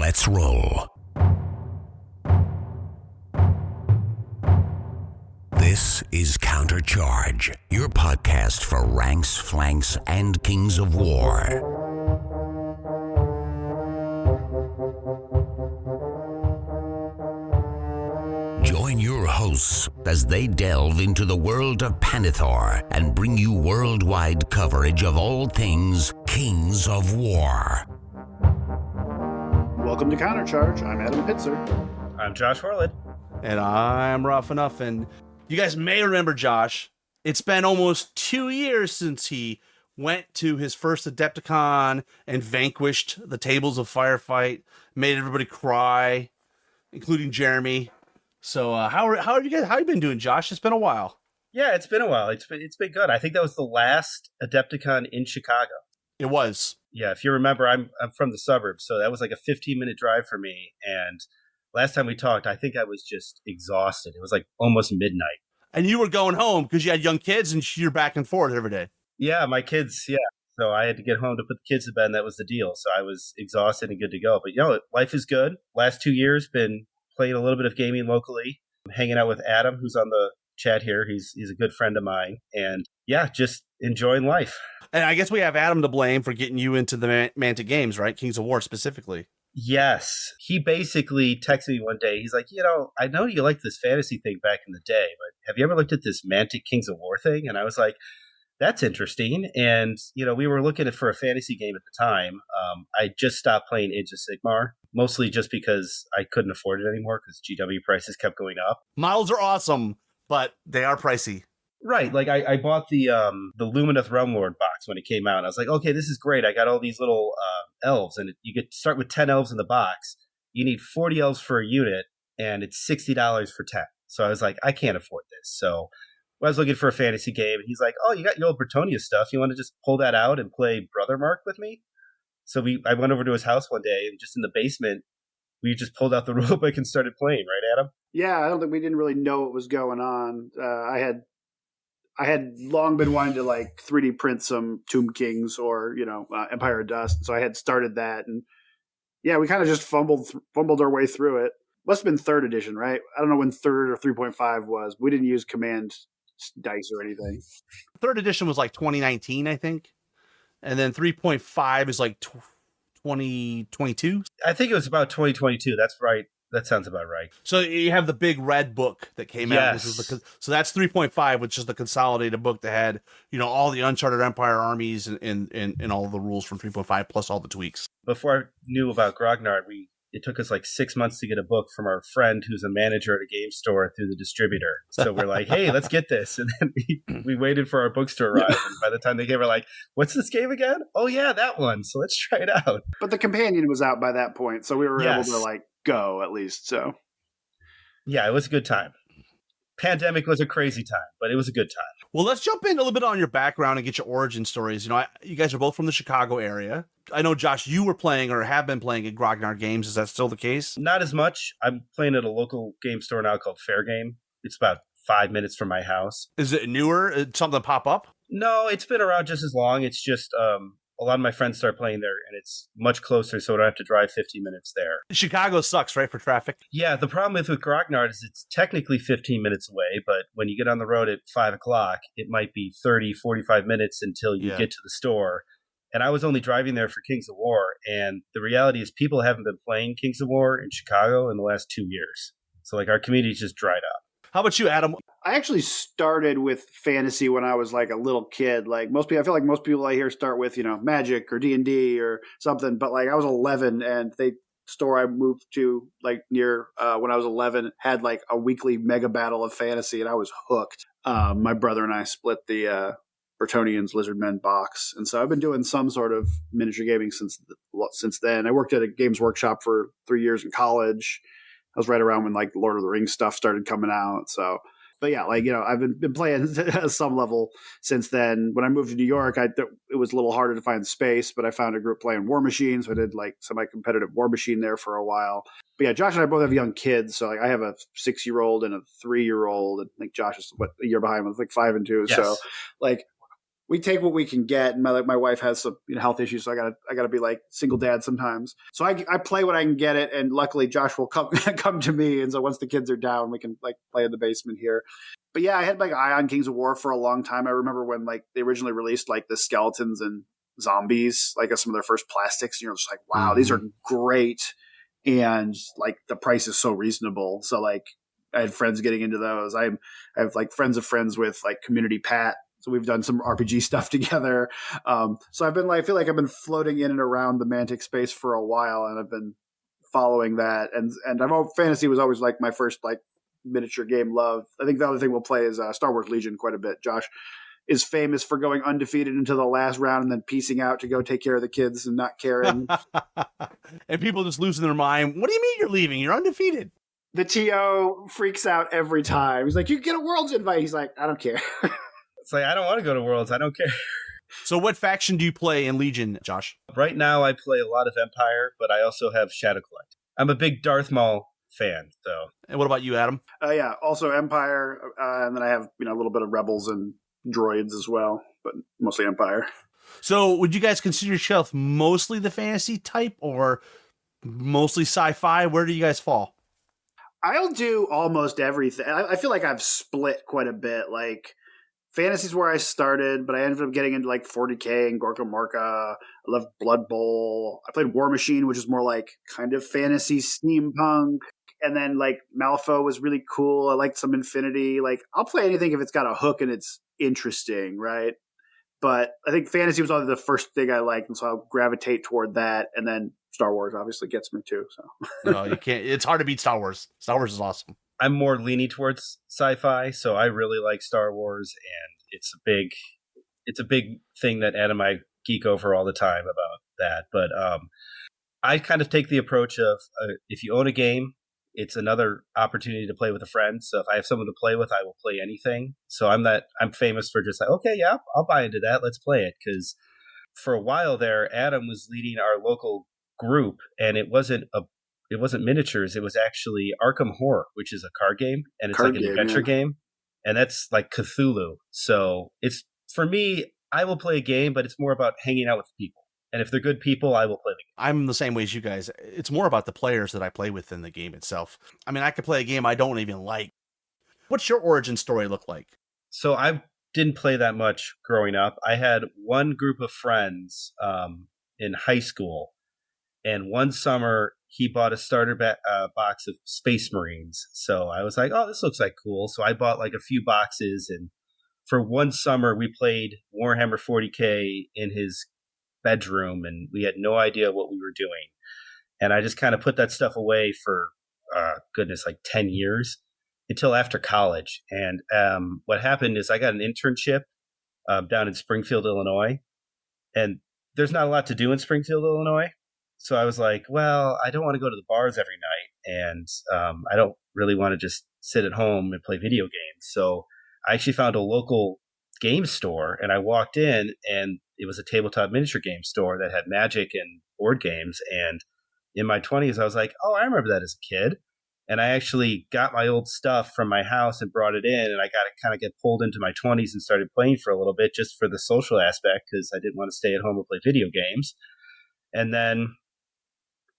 Let's roll. This is Countercharge, your podcast for ranks, flanks, and kings of war. Join your hosts as they delve into the world of Panithor and bring you worldwide coverage of all things Kings of War. Welcome to Countercharge. I'm Adam Pitzer. I'm Josh Horlid. And I'm Rough Enough. And you guys may remember Josh. It's been almost 2 years since he went to his first Adepticon and vanquished the Tables of Firefight, made everybody cry, including Jeremy. So how have you been doing, Josh? It's been a while. Yeah, it's been a while. It's been good. I think that was the last Adepticon in Chicago. It was. Yeah, if you remember, I'm from the suburbs, so that was like a 15-minute drive for me. And last time we talked, I think I was just exhausted. It was like almost midnight. And you were going home because you had young kids and you're back and forth every day. Yeah, my kids, yeah. So I had to get home to put the kids to bed, and that was the deal. So I was exhausted and good to go. But, life is good. Last 2 years, been playing a little bit of gaming locally. I'm hanging out with Adam, who's on the chat here. He's a good friend of mine. And, yeah, just enjoying life. And I guess we have Adam to blame for getting you into the Manta games, right? Kings of War specifically. Yes. He basically texted me one day. He's like, I know you liked this fantasy thing back in the day, but have you ever looked at this Mantic Kings of War thing? And I was like, that's interesting. And, we were looking for a fantasy game at the time. I just stopped playing Age of Sigmar, mostly just because I couldn't afford it anymore because GW prices kept going up. Models are awesome, but they are pricey. Right. Like I bought the Lumineth Realm Lord box when it came out. And I was like, okay, this is great. I got all these little elves, and you get start with 10 elves in the box. You need 40 elves for a unit, and it's $60 for 10. So I was like, I can't afford this. So I was looking for a fantasy game, and he's like, oh, you got your old Bretonia stuff. You want to just pull that out and play Brother Mark with me? So I went over to his house one day, and just in the basement, we just pulled out the rulebook and started playing, right, Adam? Yeah, I don't think we didn't really know what was going on. I had long been wanting to 3D print some Tomb Kings or, Empire of Dust. So I had started that. And yeah, we kind of just fumbled our way through it. Must have been 3rd edition, right? I don't know when 3rd or 3.5 was. We didn't use command dice or anything. 3rd edition was 2019, I think. And then 3.5 is 2022. I think it was about 2022. That's right. That sounds about right. So you have the big red book that came out. Yes. So that's 3.5, which is the consolidated book that had, all the Uncharted Empire armies and all the rules from 3.5 plus all the tweaks. Before I knew about Grognard, it took us 6 months to get a book from our friend who's a manager at a game store through the distributor. So we're like, hey, let's get this. And then we waited for our books to arrive. And by the time they came, we're like, what's this game again? Oh, yeah, that one. So let's try it out. But the companion was out by that point. So we were able to go at least. So yeah, it was a good time. Pandemic was a crazy time, but it was a good time. Well, let's jump in a little bit on your background and get your origin stories. You guys are both from the Chicago area. I know, Josh, you were playing or have been playing at Grognard Games. Is that still the case? Not as much. I'm playing at a local game store now called Fair Game. It's about 5 minutes from my house. Is it newer? Did something pop up? No, it's been around just as long. It's just a lot of my friends start playing there, and it's much closer, so I don't have to drive 50 minutes there. Chicago sucks, right, for traffic? Yeah, the problem with Grognard is it's technically 15 minutes away, but when you get on the road at 5 o'clock, it might be 30, 45 minutes until you get to the store. And I was only driving there for Kings of War, and the reality is people haven't been playing Kings of War in Chicago in the last 2 years. So, our community's just dried up. How about you, Adam? I actually started with fantasy when I was a little kid. I feel like most people I hear start with, Magic or D&D or something. But I was 11, and the store I moved to near when I was 11 had a weekly mega battle of fantasy, and I was hooked. My brother and I split the Bretonians Lizardmen box, and so I've been doing some sort of miniature gaming since then. I worked at a Games Workshop for 3 years in college. I was right around when Lord of the Rings stuff started coming out. So, but yeah, I've been playing at some level since then. When I moved to New York, it was a little harder to find space, but I found a group playing War Machine. So I did semi-competitive War Machine there for a while. But yeah, Josh and I both have young kids. So I have a 6-year-old and a 3-year-old, and Josh is a year behind with 5 and 2. Yes. So we take what we can get. And my wife has some health issues, so I gotta be like single dad sometimes. So I play when I can get it, and luckily Josh will come come to me. And so once the kids are down, we can like play in the basement here. But yeah, I had like eye on Kings of War for a long time. I remember when like they originally released like the skeletons and zombies, like as some of their first plastics, and you're just like, wow, these are great. And like the price is so reasonable. So like I had friends getting into those. I have like friends of friends with like Community Pat. So we've done some RPG stuff together. So I've been like, I feel like I've been floating in and around the Mantic space for a while, and I've been following that. And fantasy was always like my first like miniature game love. I think the other thing we'll play is Star Wars Legion quite a bit. Josh is famous for going undefeated into the last round and then piecing out to go take care of the kids and not caring. And people just losing their mind. What do you mean you're leaving? You're undefeated. The TO freaks out every time. He's like, you get a Worlds invite. He's like, I don't care. It's like, I don't want to go to Worlds. I don't care. So what faction do you play in Legion, Josh? Right now, I play a lot of Empire, but I also have Shadow Collect. I'm a big Darth Maul fan, so. And what about you, Adam? Yeah, also Empire, and then I have a little bit of Rebels and droids as well, but mostly Empire. So would you guys consider yourself mostly the fantasy type or mostly sci-fi? Where do you guys fall? I'll do almost everything. I feel like I've split quite a bit. Like fantasy's where I started, but I ended up getting into like 40K and Gorka Morka. I loved Blood Bowl. I played War Machine, which is more like kind of fantasy steampunk. And then like Malifaux was really cool. I liked some Infinity. Like I'll play anything if it's got a hook and it's interesting, right? But I think fantasy was always the first thing I liked, and so I'll gravitate toward that. And then Star Wars obviously gets me too. So no, you can't. It's hard to beat Star Wars. Star Wars is awesome. I'm more leaning towards sci-fi, so I really like Star Wars, and it's a big thing that Adam and I geek over all the time about that. But I kind of take the approach of if you own a game, it's another opportunity to play with a friend. So if I have someone to play with, I will play anything. So I'm famous for just like, okay, yeah, I'll buy into that. Let's play it. Because for a while there, Adam was leading our local group, and it wasn't miniatures. It was actually Arkham Horror, which is a card game, and it's like an adventure game, and that's like Cthulhu. So it's, for me, I will play a game, but it's more about hanging out with people. And if they're good people, I will play the game. I'm the same way as you guys. It's more about the players that I play with than the game itself. I mean, I could play a game I don't even like. What's your origin story look like? So I didn't play that much growing up. I had one group of friends in high school, and one summer he bought a starter box of Space Marines. So I was like, oh, this looks like cool. So I bought like a few boxes, and for one summer we played Warhammer 40K in his bedroom, and we had no idea what we were doing. And I just kind of put that stuff away for like 10 years until after college. And what happened is I got an internship down in Springfield, Illinois, and there's not a lot to do in Springfield, Illinois. So I was like, well, I don't want to go to the bars every night, and I don't really want to just sit at home and play video games. So I actually found a local game store, and I walked in, and it was a tabletop miniature game store that had Magic and board games. And in my 20s, I was like, oh, I remember that as a kid. And I actually got my old stuff from my house and brought it in, and I got to kind of get pulled into my 20s and started playing for a little bit just for the social aspect, because I didn't want to stay at home and play video games. And then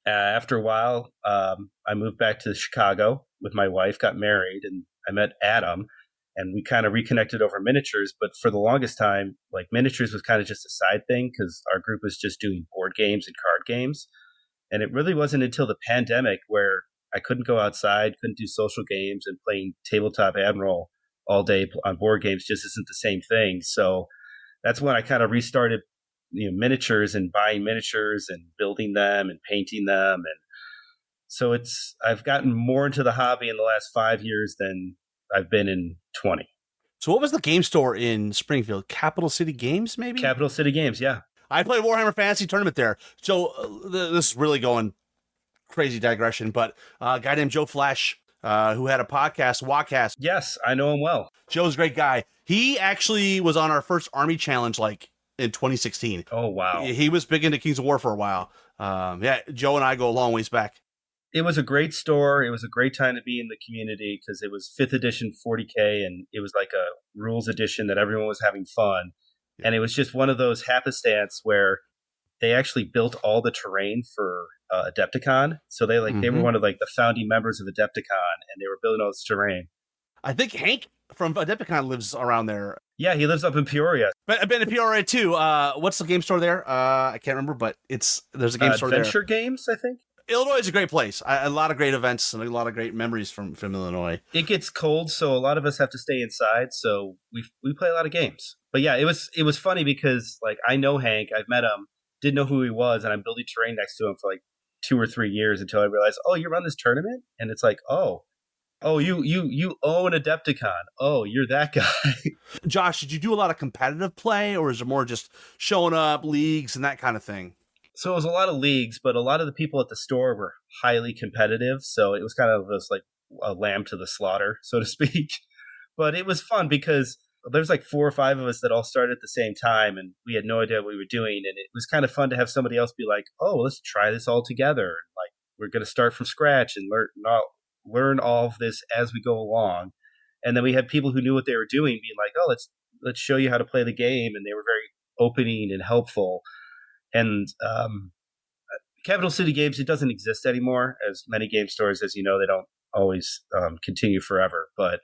after a while, I moved back to Chicago with my wife, got married, and I met Adam. And we kind of reconnected over miniatures, but for the longest time, like miniatures was kind of just a side thing because our group was just doing board games and card games. And it really wasn't until the pandemic where I couldn't go outside, couldn't do social games, and playing tabletop Admiral all day on board games just isn't the same thing. So that's when I kind of restarted, miniatures and buying miniatures and building them and painting them. And so I've gotten more into the hobby in the last 5 years than I've been in 20. So what was the game store in Springfield? Capital City Games, maybe? Capital City Games, yeah. I played Warhammer Fantasy Tournament there. So this is really going crazy digression, but a guy named Joe Flash, who had a podcast, Wadcast. Yes, I know him well. Joe's a great guy. He actually was on our first Army Challenge like in 2016. Oh, wow. He was big into Kings of War for a while. Yeah, Joe and I go a long ways back. It was a great store. It was a great time to be in the community because it was 5th edition 40K, and it was like a rules edition that everyone was having fun. And it was just one of those happenstance where they actually built all the terrain for Adepticon. So they they were one of like the founding members of Adepticon, and they were building all this terrain. I think Hank from Adepticon lives around there. Yeah, he lives up in Peoria. But I've been to Peoria too. What's the game store there? I can't remember, but there's a game store there. Adventure Games, I think. Illinois is a great place. A lot of great events and a lot of great memories from Illinois. It gets cold, so a lot of us have to stay inside. So we play a lot of games. But yeah, it was funny because like I know Hank, I've met him, didn't know who he was, and I'm building terrain next to him for like 2 or 3 years until I realized, oh, you run this tournament, and it's like, oh, you own Adepticon. Oh, you're that guy. Josh, did you do a lot of competitive play, or is it more just showing up, leagues, and that kind of thing? So it was a lot of leagues, but a lot of the people at the store were highly competitive. So it was kind of this like a lamb to the slaughter, so to speak. But it was fun because there's like 4 or 5 of us that all started at the same time, and we had no idea what we were doing. And it was kind of fun to have somebody else be like, oh, let's try this all together. Like we're going to start from scratch and learn all of this as we go along. And then we had people who knew what they were doing being like, oh, let's show you how to play the game. And they were very opening and helpful. And Capital City Games, it doesn't exist anymore. As many game stores, as you know, they don't always continue forever. But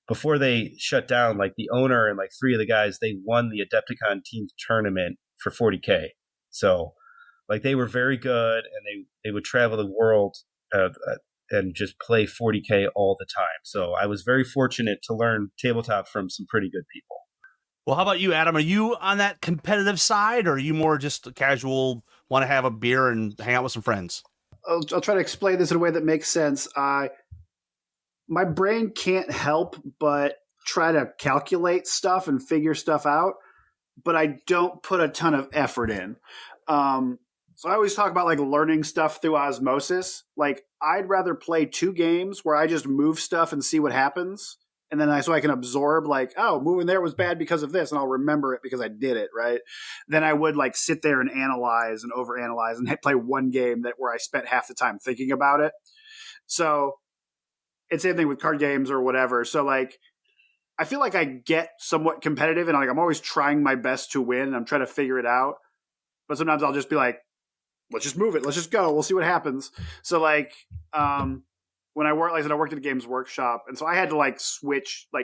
before they shut down, like the owner and like 3 of the guys, they won the Adepticon team tournament for $40K. So like they were very good, and they would travel the world and just play $40K all the time. So I was very fortunate to learn tabletop from some pretty good people. Well, how about you, Adam? Are you on that competitive side, or are you more just casual, want to have a beer and hang out with some friends? I'll try to explain this in a way that makes sense. My brain can't help but try to calculate stuff and figure stuff out, but I don't put a ton of effort in. So I always talk about like learning stuff through osmosis. Like I'd rather play 2 games where I just move stuff and see what happens. And then so I can absorb like, oh, moving there was bad because of this, and I'll remember it because I did it, right? Then I would like sit there and analyze and overanalyze and play 1 game where I spent half the time thinking about it. So it's the same thing with card games or whatever. So like I feel like I get somewhat competitive, and like I'm always trying my best to win, and I'm trying to figure it out. But sometimes I'll just be like, let's just move it. Let's just go. We'll see what happens. So like when I worked, like I said, I worked at a Games Workshop, and so I had to like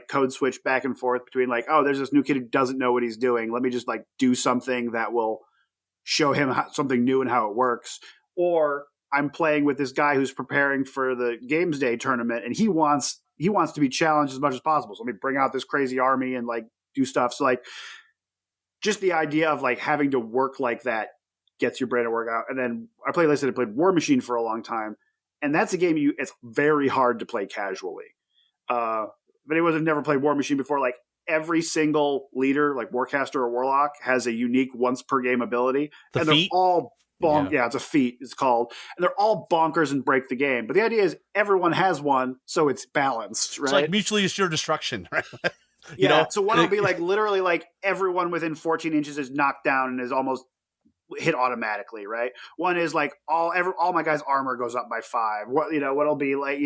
code switch back and forth between like, oh, there's this new kid who doesn't know what he's doing. Let me just like do something that will show him something new and how it works. Or I'm playing with this guy who's preparing for the Games Day tournament, and he wants to be challenged as much as possible. So let me bring out this crazy army and like do stuff. So like just the idea of like having to work like that gets your brain to work out. And then I played War Machine for a long time. And that's a game it's very hard to play casually. If anyone has never played War Machine before, like every single leader, like Warcaster or Warlock, has a unique once per game ability. The and feat? They're all yeah, it's a feat, it's called. And they're all bonkers and break the game. But the idea is everyone has one, so it's balanced, right? It's like mutually assured destruction, right? So one will be like literally like everyone within 14 inches is knocked down and is almost hit automatically, right? One is like all my guys' armor goes up by 5. What'll be like,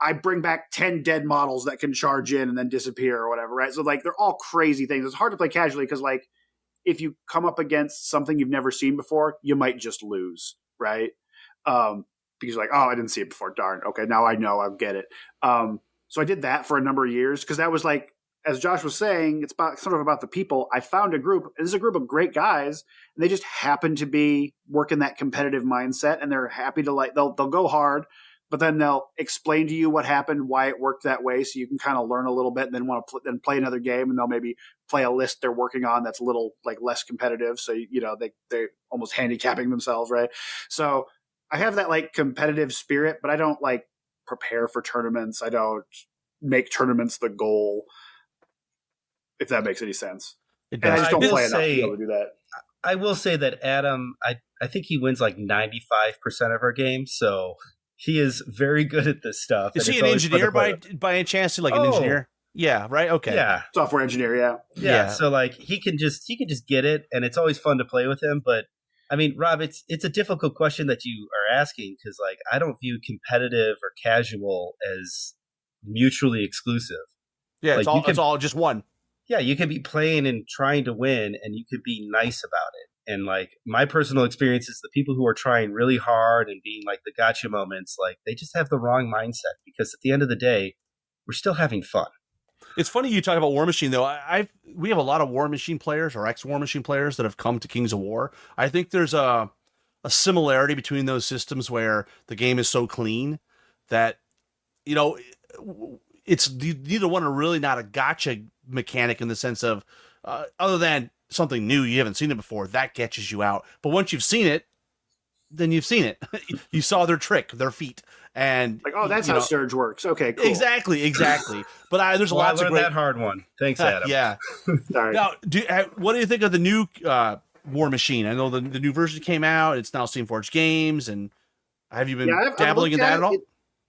I bring back 10 dead models that can charge in and then disappear or whatever, right? So like they're all crazy things. It's hard to play casually because like if you come up against something you've never seen before, you might just lose, right? Because you're like, oh, I didn't see it before. Darn. Okay, now I know. I'll get it. So I did that for a number of years because that was like, as Josh was saying, it's sort of about the people. I found a group. This is a group of great guys, and they just happen to be working that competitive mindset, and they're happy to like they'll go hard, but then they'll explain to you what happened, why it worked that way, so you can kind of learn a little bit, and then want to then play another game, and they'll maybe play a list they're working on that's a little like less competitive, so they're almost handicapping themselves, right? So I have that like competitive spirit, but I don't like prepare for tournaments. I don't make tournaments the goal, if that makes any sense. And I just don't play enough to be able to do that. I will say that Adam, I think he wins like 95% of our games, so he is very good at this stuff. Is he an engineer by any chance? Like an engineer? Yeah, right? Okay. Yeah. Software engineer, yeah. So like he can just get it, and it's always fun to play with him. But I mean, Rob, it's a difficult question that you are asking because like I don't view competitive or casual as mutually exclusive. Yeah, like, it's all just one. Yeah, you could be playing and trying to win, and you could be nice about it. And like my personal experience is the people who are trying really hard and being like the gotcha moments, like they just have the wrong mindset because at the end of the day, we're still having fun. It's funny you talk about War Machine though. We have a lot of War Machine players or ex War Machine players that have come to Kings of War. I think there's a similarity between those systems where the game is so clean that you know it's neither one are really not a gotcha mechanic in the sense of other than something new you haven't seen it before that catches you out. But once you've seen it, then you've seen it. You saw their trick, their feat, and like, oh, that's how Surge works. Okay, cool. Exactly. But there's lots of great. That hard one. Thanks, Adam. Yeah. Sorry. Now, what do you think of the new War Machine? I know the new version came out. It's now Steamforged Games, and have you been dabbling in that at all?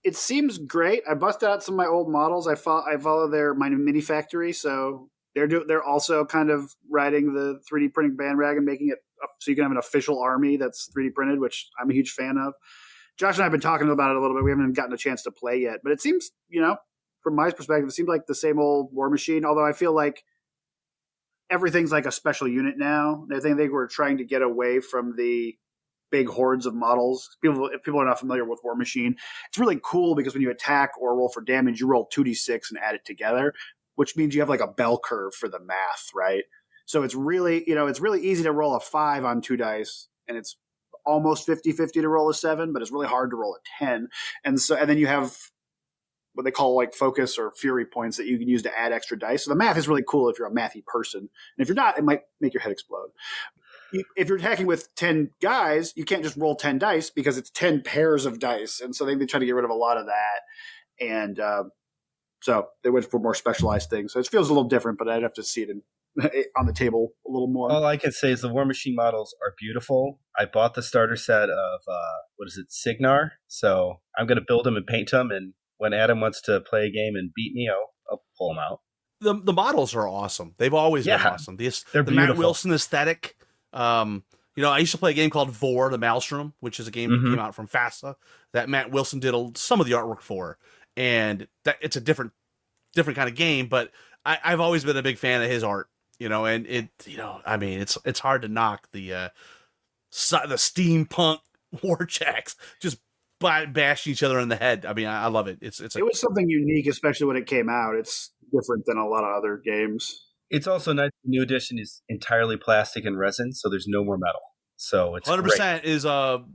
It seems great. I busted out some of my old models. I follow my mini factory, so they're also kind of riding the 3D printing bandwagon, making it so you can have an official army that's 3D printed, which I'm a huge fan of. Josh and I have been talking about it a little bit. We haven't gotten a chance to play yet, but it seems, from my perspective, it seems like the same old War Machine. Although I feel like everything's like a special unit now. I think they were trying to get away from the big hordes of models. If people are not familiar with War Machine, it's really cool because when you attack or roll for damage, you roll 2d6 and add it together, which means you have like a bell curve for the math, right? So it's really, it's really easy to roll a 5 on 2 dice, and it's almost 50-50 to roll a 7, but it's really hard to roll a 10. And then you have what they call like focus or fury points that you can use to add extra dice. So the math is really cool if you're a mathy person. And if you're not, it might make your head explode. If you're attacking with 10 guys, you can't just roll 10 dice because it's 10 pairs of dice. And so they've been trying to get rid of a lot of that. And so they went for more specialized things. So it feels a little different, but I'd have to see it on the table a little more. All I can say is the War Machine models are beautiful. I bought the starter set of, Signar. So I'm going to build them and paint them. And when Adam wants to play a game and beat me, I'll pull them out. The models are awesome. They've always been awesome. The Matt Wilson aesthetic. I used to play a game called Vor, the Maelstrom, which is a game that came out from FASA that Matt Wilson did some of the artwork for. And it's a different kind of game, but I've always been a big fan of his art, and it's hard to knock the steampunk warjacks just bashing each other in the head. I mean, I love it. It was something unique, especially when it came out. It's different than a lot of other games. It's also nice. The new edition is entirely plastic and resin, so there's no more metal. So it's 100% great. is the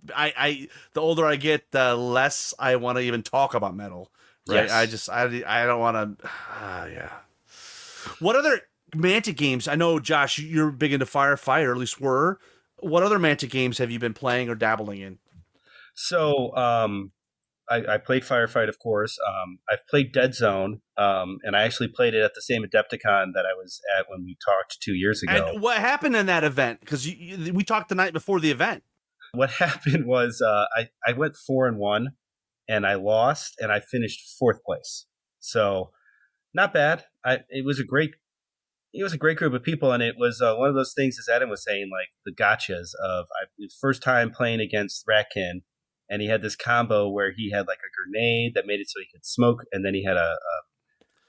older I get, the less I want to even talk about metal. Right? Yes. I don't want to. Yeah. What other Mantic games? I know, Josh, you're big into Firefight, or at least were. What other Mantic games have you been playing or dabbling in? So I played Firefight, of course. I've played Dead Zone, and I actually played it at the same Adepticon that I was at when we talked 2 years ago. And what happened in that event? Because we talked the night before the event. What happened was I went 4-1, and I lost, and I finished 4th place. So not bad. It was a great group of people, and it was one of those things, as Adam was saying, like the gotchas of first time playing against Ratkin. And he had this combo where he had like a grenade that made it so he could smoke, and then he had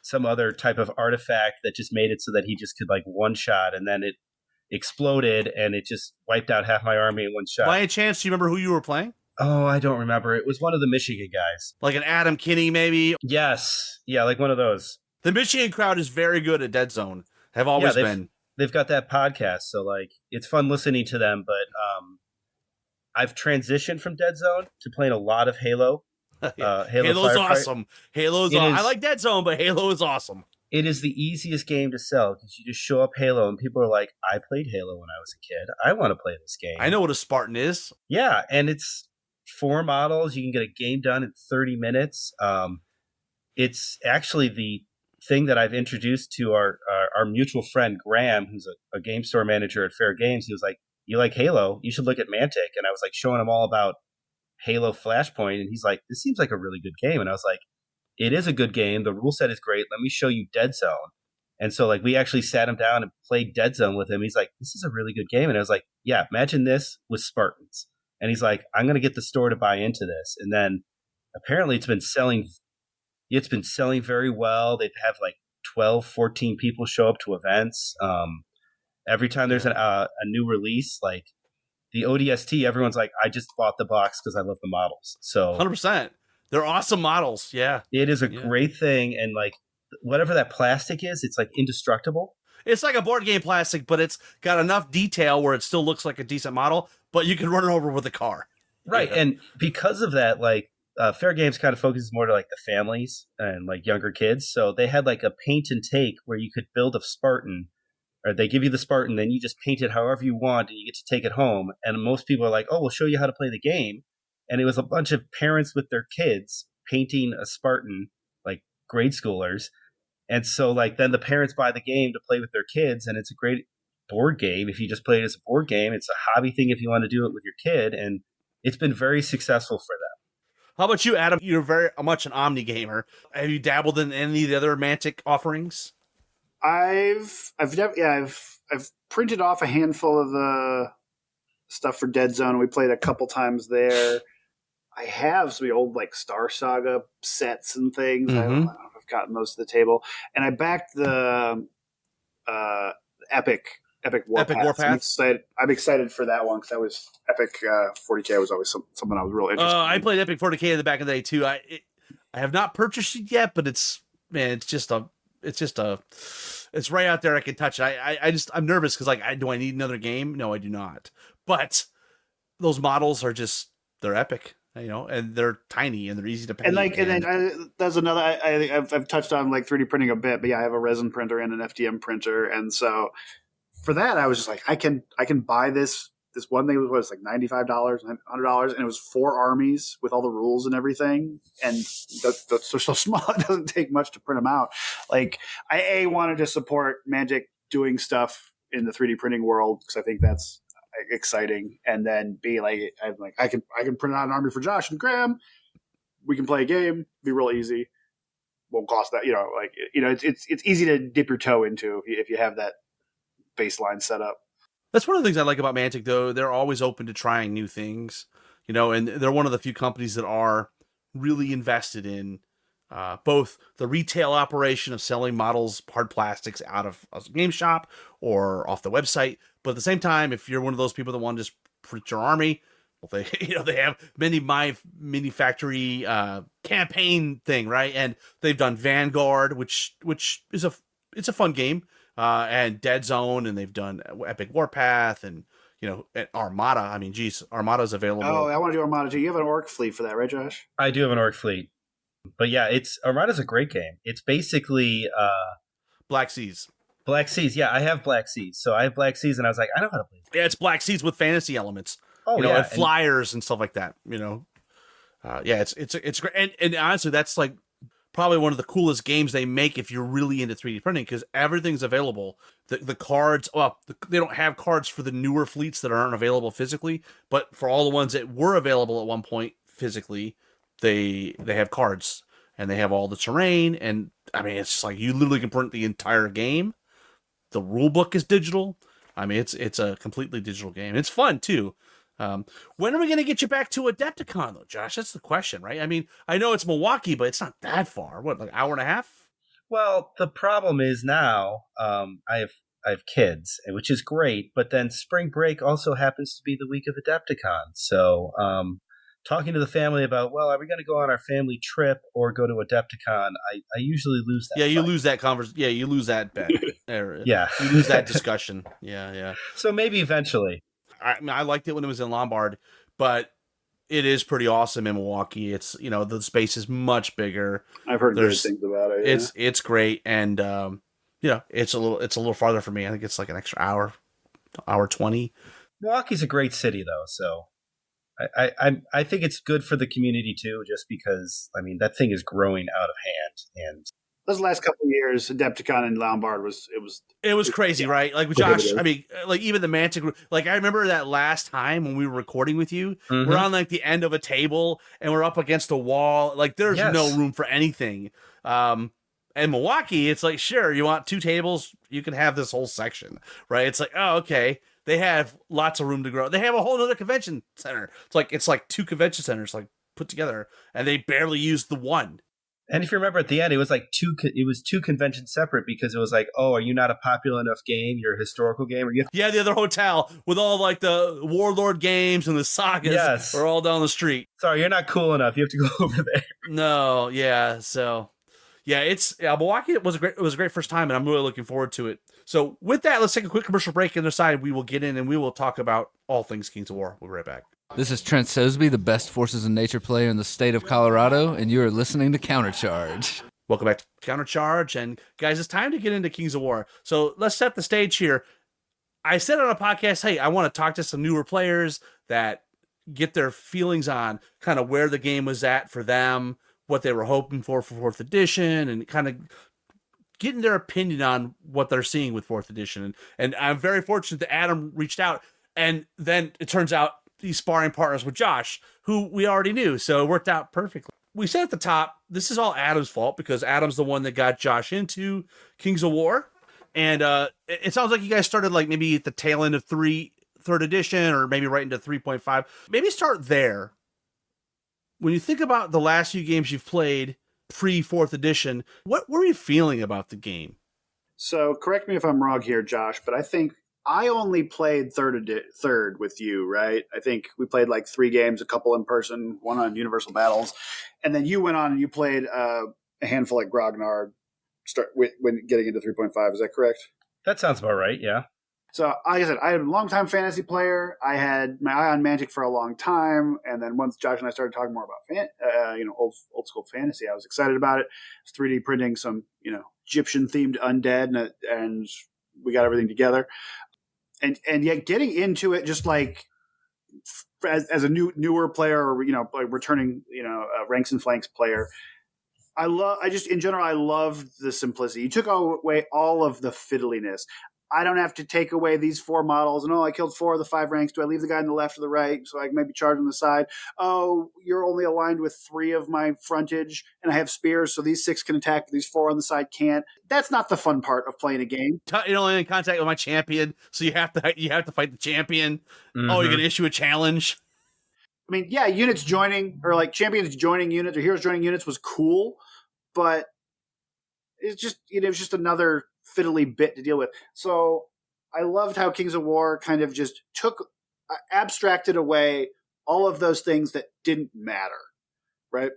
some other type of artifact that just made it so that he just could like one shot, and then it exploded and it just wiped out half my army in one shot. By a chance, do you remember who you were playing? Oh, I don't remember. It was one of the Michigan guys. Like an Adam Kinney, maybe? Yes. Yeah, like one of those. The Michigan crowd is very good at Dead Zone. Have always been. They've got that podcast, so like it's fun listening to them, but I've transitioned from Dead Zone to playing a lot of Halo. Halo's awesome. I like Dead Zone, but Halo is awesome. It is the easiest game to sell because you just show up Halo and people are like, I played Halo when I was a kid. I want to play this game. I know what a Spartan is. Yeah, and it's 4 models. You can get a game done in 30 minutes. It's actually the thing that I've introduced to our mutual friend, Graham, who's a game store manager at Fair Games. He was like, you like Halo? You should look at Mantic. And I was like showing him all about Halo Flashpoint. And he's like, this seems like a really good game. And I was like, it is a good game. The rule set is great. Let me show you Dead Zone. And so like we actually sat him down and played Dead Zone with him. He's like, this is a really good game. And I was like, yeah, imagine this with Spartans. And he's like, I'm going to get the store to buy into this. And then apparently it's been selling very well. They have like 12, 14 people show up to events. Every time there's a new release, like the ODST, everyone's like, I just bought the box because I love the models. So 100%. They're awesome models. Yeah. it is a great thing. And like whatever that plastic is, it's like indestructible. It's like a board game plastic, but it's got enough detail where it still looks like a decent model, but you can run it over with a car. Right. Yeah. And because of that, like Fair Games kind of focuses more to like the families and like younger kids. So they had like a paint and take where you could build a Spartan, or they give you the Spartan, then you just paint it however you want and you get to take it home. And most people are like, oh, we'll show you how to play the game. And it was a bunch of parents with their kids painting a Spartan, like grade schoolers. And so like then the parents buy the game to play with their kids, and it's a great board game. If you just play it as a board game, it's a hobby thing if you want to do it with your kid. And it's been very successful for them. How about you, Adam? You're very much an Omni gamer. Have you dabbled in any of the other Mantic offerings? I've printed off a handful of the stuff for Dead Zone. We played a couple times there. I have some old like Star Saga sets and things. I don't know if I've gotten those to the table. And I backed the Epic Warpath. I'm excited for that one because that was Epic 40K was always something I was real interested in. I played Epic 40K in the back of the day too. I have not purchased it yet, but it's right out there. I can touch it. I'm nervous because like, do I need another game? No, I do not. But those models are they're epic, and they're tiny and they're easy to paint. That's another. I've touched on like 3D printing a bit, but yeah, I have a resin printer and an FDM printer, and so for that, I was just like, I can buy this one thing was like $95, $100, and it was 4 armies with all the rules and everything. And they're so small, it doesn't take much to print them out. Like I wanted to support Magic doing stuff in the 3D printing world because I think that's exciting. And then be like, I can print out an army for Josh and Graham. We can play a game, be real easy. Won't cost that, it's easy to dip your toe into if you have that baseline set up. That's one of the things I like about Mantic, though. They're always open to trying new things, and they're one of the few companies that are really invested in both the retail operation of selling models, hard plastics out of a game shop or off the website. But at the same time, if you're one of those people that want to just print your army, well, they have mini factory campaign thing, right? And they've done Vanguard, which is it's a fun game. And Dead Zone, and they've done Epic Warpath, and Armada. I mean, geez, Armada's available. Oh, I want to do Armada too. You have an orc fleet for that, right, Josh? I do have an orc fleet, but yeah, Armada's a great game. It's basically Black Seas. Black Seas, yeah, I have Black Seas, so I have Black Seas, and I was like, I know how to play. Yeah, it's Black Seas with fantasy elements. Oh, and flyers and stuff like that. It's great, and honestly, that's like probably one of the coolest games they make if you're really into 3D printing, because everything's available. The cards, they don't have cards for the newer fleets that aren't available physically, but for all the ones that were available at one point physically, they have cards, and they have all the terrain, and I mean, it's just like you literally can print the entire game. The rule book is digital. I mean, it's a completely digital game. It's fun too. When are we going to get you back to Adepticon, though, Josh? That's the question, right? I mean, I know it's Milwaukee, but it's not that far. What, like an hour and a half? Well, the problem is now I have kids, which is great, but then spring break also happens to be the week of Adepticon. So talking to the family about, well, are we going to go on our family trip or go to Adepticon? I usually lose that. Yeah, you lose that conversation. Yeah, you lose that bet. Yeah. You lose that discussion. Yeah. So maybe eventually. I liked it when it was in Lombard, but it is pretty awesome in Milwaukee. It's, the space is much bigger. I've heard good things about it. Yeah. It's great. And, it's a little farther for me. I think it's like an extra hour 20. Milwaukee's a great city though. So I think it's good for the community too, just because, I mean, that thing is growing out of hand. And those last couple of years, Adepticon and Lombard was crazy, right? Like Josh, I mean, like even the Mantic group, like I remember that last time when we were recording with you, we're on like the end of a table and we're up against a wall. Like there's no room for anything. And Milwaukee, it's like, sure, you want 2 tables, you can have this whole section, right? It's like, oh, okay. They have lots of room to grow. They have a whole other convention center. It's like 2 convention centers like put together, and they barely use the one. And if you remember at the end, it was like two conventions separate because it was like, oh, are you not a popular enough game? You're a historical game. Or Yeah, the other hotel with all like the Warlord games and the sagas are all down the street. Sorry, you're not cool enough. You have to go over there. No, yeah. So, yeah, Milwaukee was a great first time, and I'm really looking forward to it. So, with that, let's take a quick commercial break. On the side, we will get in and we will talk about all things Kings of War. We'll be right back. This is Trent Sosby, the best Forces of Nature player in the state of Colorado, and you are listening to Countercharge. Welcome back to Countercharge, and guys, it's time to get into Kings of War. So let's set the stage here. I said on a podcast, hey, I want to talk to some newer players that get their feelings on kind of where the game was at for them, what they were hoping for 4th edition, and kind of getting their opinion on what they're seeing with 4th edition. And I'm very fortunate that Adam reached out, and then it turns out these sparring partners with Josh, who we already knew, so it worked out perfectly. We said at the top, this is all Adam's fault because Adam's the one that got Josh into Kings of War, and it sounds like you guys started like maybe at the tail end of 3rd edition, or maybe right into 3.5. Maybe start there. When you think about the last few games you've played pre-4th edition, what were you feeling about the game? So correct me if I'm wrong here, Josh, but I think I only played third with you, right? I think we played like 3 games, a couple in person, one on Universal Battles, and then you went on and you played a handful at Grognard. When getting into 3.5, is that correct? That sounds about right. Yeah. So, like I said, I had a long-time fantasy player. I had my eye on Magic for a long time, and then once Josh and I started talking more about old school fantasy, I was excited about it. I was 3D printing some Egyptian-themed undead, and we got everything together. And yet getting into it just like as a newer player, or like returning ranks and flanks player, I loved the simplicity. You took away all of the fiddliness. I don't have to take away these 4 models and I killed 4 of the 5 ranks. Do I leave the guy on the left or the right so I can maybe charge on the side? Oh, you're only aligned with 3 of my frontage and I have spears, so these 6 can attack, but these 4 on the side can't. That's not the fun part of playing a game. In contact with my champion, so you have to fight the champion. Mm-hmm. Oh, you're gonna issue a challenge. I mean, yeah, units joining or like champions joining units or heroes joining units was cool, but it's just it was just another fiddly bit to deal with. So I loved how Kings of War kind of just abstracted away all of those things that didn't matter, right?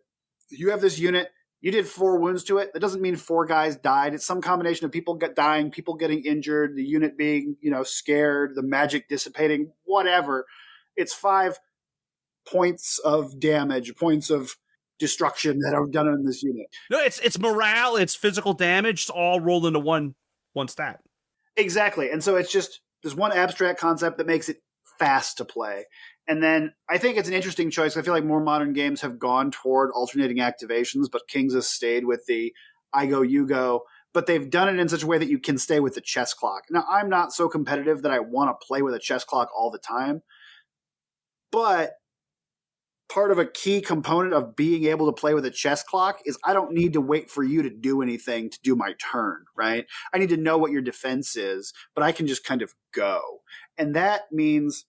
You have this unit, you did 4 wounds to it. That doesn't mean 4 guys died. It's some combination of people dying, people getting injured, the unit being, scared, the magic dissipating, whatever. It's 5 points of damage, points of destruction that are done in this unit. No, it's morale, it's physical damage, it's all rolled into one stat. Exactly. And so it's just this one abstract concept that makes it fast to play. And then I think it's an interesting choice. I feel like more modern games have gone toward alternating activations, but Kings has stayed with the I go, you go, but they've done it in such a way that you can stay with the chess clock. Now, I'm not so competitive that I want to play with a chess clock all the time, but part of a key component of being able to play with a chess clock is I don't need to wait for you to do anything to do my turn, right? I need to know what your defense is, but I can just kind of go. And that means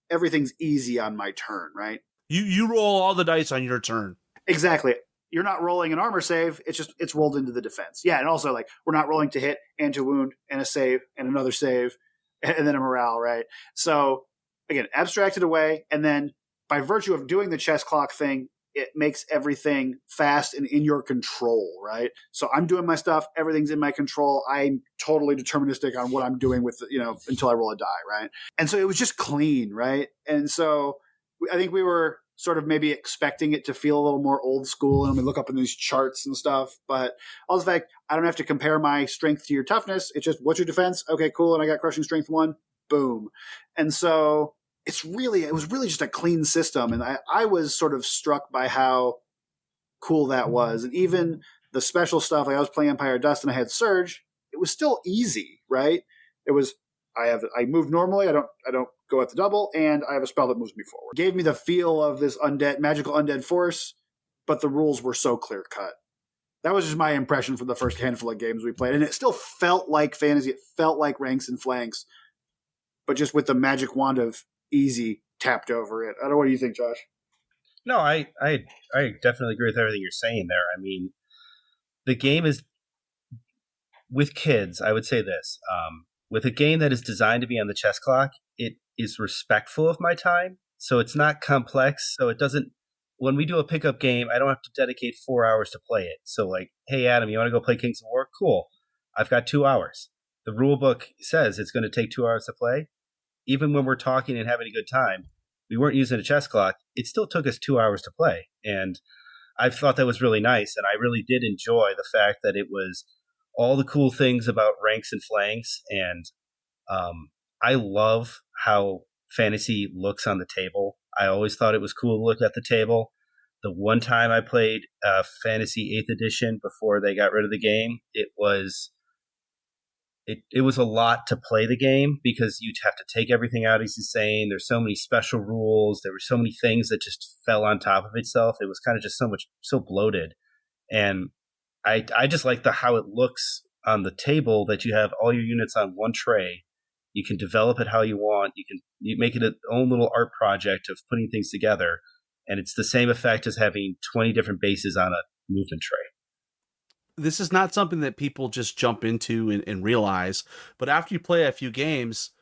everything's easy on my turn, right? You roll all the dice on your turn. Exactly. You're not rolling an armor save. It's rolled into the defense. Yeah, and also like we're not rolling to hit and to wound and a save and another save and then a morale, right? So again, abstracted away, and then by virtue of doing the chess clock thing, it makes everything fast and in your control, right? So I'm doing my stuff. Everything's in my control. I'm totally deterministic on what I'm doing with, until I roll a die, right? And so it was just clean, right? And so I think we were sort of maybe expecting it to feel a little more old school, and we look up in these charts and stuff. But all the fact, I don't have to compare my strength to your toughness. It's just, what's your defense? Okay, cool. And I got crushing strength 1. Boom. And so it was really just a clean system. And I was sort of struck by how cool that was. And even the special stuff, like I was playing Empire Dust and I had Surge, it was still easy, right? It was, I move normally. I don't go at the double, and I have a spell that moves me forward. It gave me the feel of this magical undead force, but the rules were so clear cut. That was just my impression from the first handful of games we played. And it still felt like fantasy. It felt like ranks and flanks, but just with the magic wand of easy tapped over it. I don't know. What do you think, Josh? No, I definitely agree with everything you're saying there. I mean, the game is with kids. I would say this: with a game that is designed to be on the chess clock, it is respectful of my time. So it's not complex. So it doesn't. When we do a pickup game, I don't have to dedicate 4 hours to play it. So like, hey Adam, you want to go play Kings of War? Cool. I've got 2 hours. The rule book says it's going to take 2 hours to play. Even when we're talking and having a good time, we weren't using a chess clock. It still took us 2 hours to play. And I thought that was really nice. And I really did enjoy the fact that it was all the cool things about ranks and flanks. And I love how fantasy looks on the table. I always thought it was cool to look at the table. The one time I played Fantasy 8th Edition before they got rid of the game, it was a lot to play the game because you'd have to take everything out he's saying. There's so many special rules. There were so many things that just fell on top of itself. It was kind of just so bloated. And I just like how it looks on the table, that you have all your units on one tray. You can develop it how you want. You make it its own little art project of putting things together. And it's the same effect as having 20 different bases on a movement tray. This is not something that people just jump into and realize, but after you play a few games,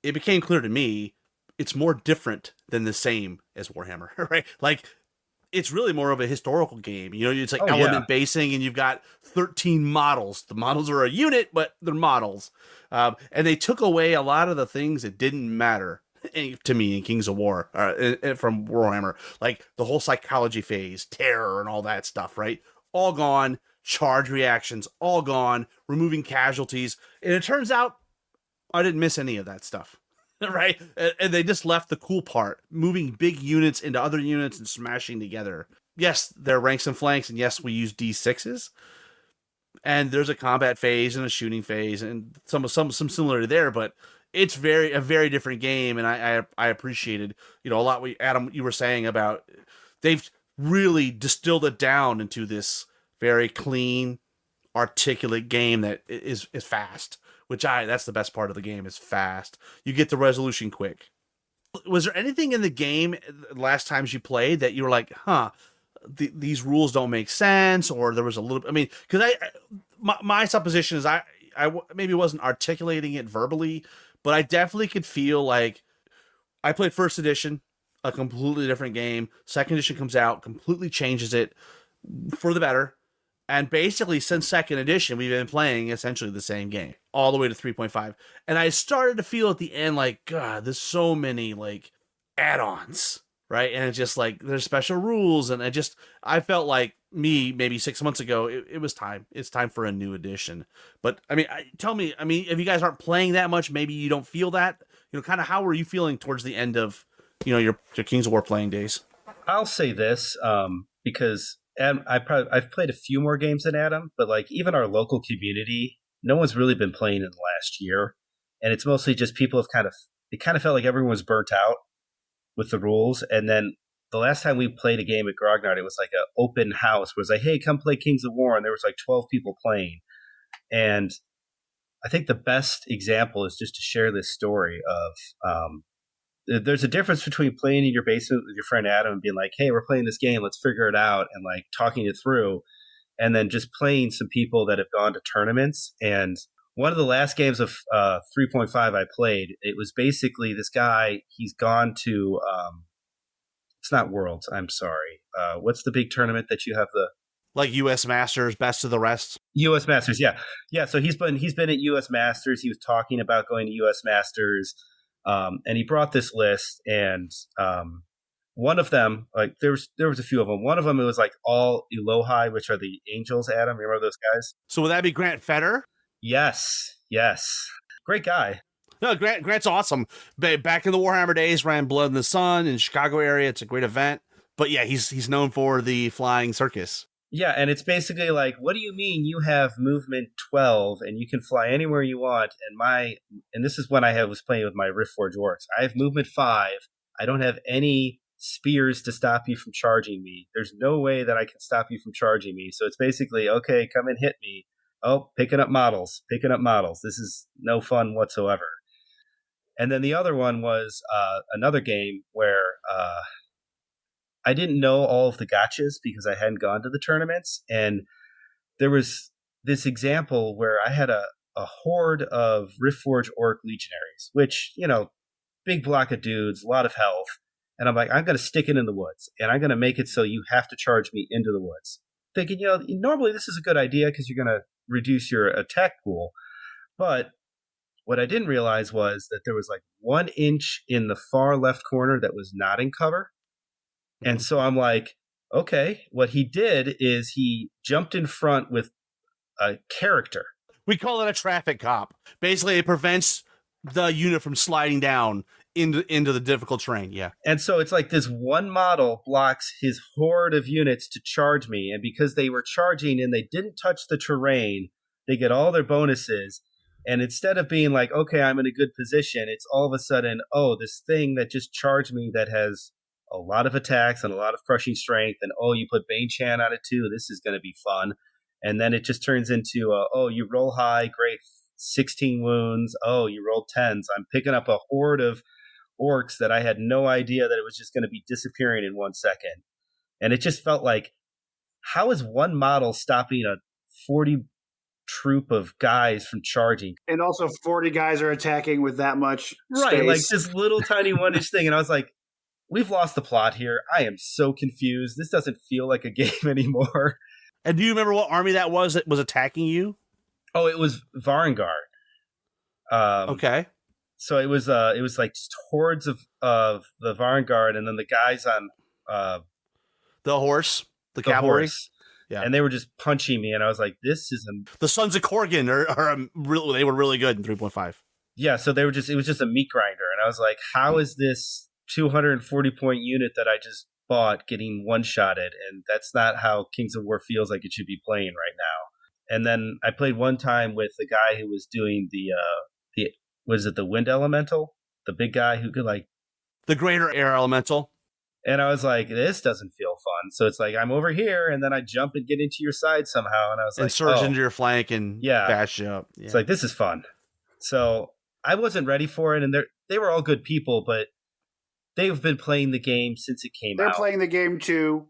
it became clear to me it's more different than the same as Warhammer, right? Like, it's really more of a historical game. You know, it's like element basing, and you've got 13 models. The models are a unit, but they're models. And they took away a lot of the things that didn't matter to me in Kings of War from Warhammer, like the whole psychology phase, terror, and all that stuff, right? All gone. Charge reactions, all gone, removing casualties. And it turns out I didn't miss any of that stuff, right? And they just left the cool part, moving big units into other units and smashing together. Yes, there are ranks and flanks, and yes, we use D6s. And there's a combat phase and a shooting phase, and some similarity there, but it's a very different game, and I appreciated, a lot what Adam, you were saying about they've really distilled it down into this very clean, articulate game that is fast, that's the best part of the game, is fast. You get the resolution quick. Was there anything in the game last times you played that you were like, these rules don't make sense, or there was a little, because my supposition is I maybe wasn't articulating it verbally, but I definitely could feel like I played first edition, a completely different game. Second edition comes out, completely changes it for the better. And basically, since second edition, we've been playing essentially the same game all the way to 3.5. And I started to feel at the end like, God, there's so many like add-ons, right? And it's just like there's special rules, and I felt like maybe 6 months ago, it was time. It's time for a new edition. But tell me, if you guys aren't playing that much, maybe you don't feel that. Kind of how were you feeling towards the end of your Kings of War playing days? I'll say this because. And I've played a few more games than Adam, but like even our local community, no one's really been playing in the last year, and it's mostly just people have it kind of felt like everyone was burnt out with the rules. And then the last time we played a game at Grognard, it was like an open house where it was like, hey, come play Kings of War, and there was like 12 people playing. And I think the best example is just to share this story of there's a difference between playing in your basement with your friend Adam and being like, hey, we're playing this game, let's figure it out, and like talking it through, and then just playing some people that have gone to tournaments. And one of the last games of 3.5 I played, it was basically this guy, he's gone to, it's not Worlds, I'm sorry. What's the big tournament that you have like US Masters, best of the rest? US Masters, yeah. Yeah, so he's been at US Masters. He was talking about going to US Masters. And he brought this list, and one of them, like there was a few of them. One of them, it was like all Elohi, which are the angels. Adam, remember those guys? So would that be Grant Feder? Yes, great guy. No, Grant's awesome. Back in the Warhammer days, ran Blood in the Sun in the Chicago area. It's a great event. But yeah, he's known for the flying circus. Yeah, and it's basically like, what do you mean you have movement 12 and you can fly anywhere you want? And this is when I was playing with my Riftforged Orcs. I have movement 5. I don't have any spears to stop you from charging me. There's no way that I can stop you from charging me. So it's basically, okay, come and hit me. Oh, picking up models. This is no fun whatsoever. And then the other one was another game where I didn't know all of the gotchas because I hadn't gone to the tournaments. And there was this example where I had a horde of Riftforge Orc Legionaries, which, big block of dudes, a lot of health. And I'm like, I'm going to stick it in the woods, and I'm going to make it so you have to charge me into the woods. Thinking, normally this is a good idea because you're going to reduce your attack pool. But what I didn't realize was that there was like 1 inch in the far left corner that was not in cover. And so I'm like, okay, what he did is he jumped in front with a character. We call it a traffic cop. Basically, it prevents the unit from sliding down into the difficult terrain. Yeah. And so it's like this one model blocks his horde of units to charge me. And because they were charging and they didn't touch the terrain, they get all their bonuses. And instead of being like, okay, I'm in a good position, it's all of a sudden, oh, this thing that just charged me that has a lot of attacks and a lot of crushing strength. And, oh, you put Bane Chan on it too. This is going to be fun. And then it just turns into, oh, you roll high, great, 16 wounds. Oh, you rolled 10s. I'm picking up a horde of orcs that I had no idea that it was just going to be disappearing in 1 second. And it just felt like, how is one model stopping a 40 troop of guys from charging? And also 40 guys are attacking with that much right, space. like this little tiny 1-inch thing. And I was like, we've lost the plot here. I am so confused. This doesn't feel like a game anymore. And do you remember what army that was attacking you? Oh, it was Varangard. Okay. So it was like just hordes of the Varangard, and then the guys on the horse, the cavalry. Horse. Yeah. And they were just punching me, and I was like, this is the Sons of Korgan they were really good in 3.5. Yeah, so it was just a meat grinder, and I was like, how is this 240 point unit that I just bought getting one-shotted? And that's not how Kings of War feels like it should be playing right now. And then I played one time with the guy who was doing the Wind Elemental? The big guy who could the Greater Air Elemental. And I was like, this doesn't feel fun. So it's like, I'm over here, and then I jump and get into your side somehow. And I was like, surge into your flank and bash you up. Yeah. It's like, this is fun. So I wasn't ready for it. And they were all good people, but they've been playing the game since it came out. They're playing the game to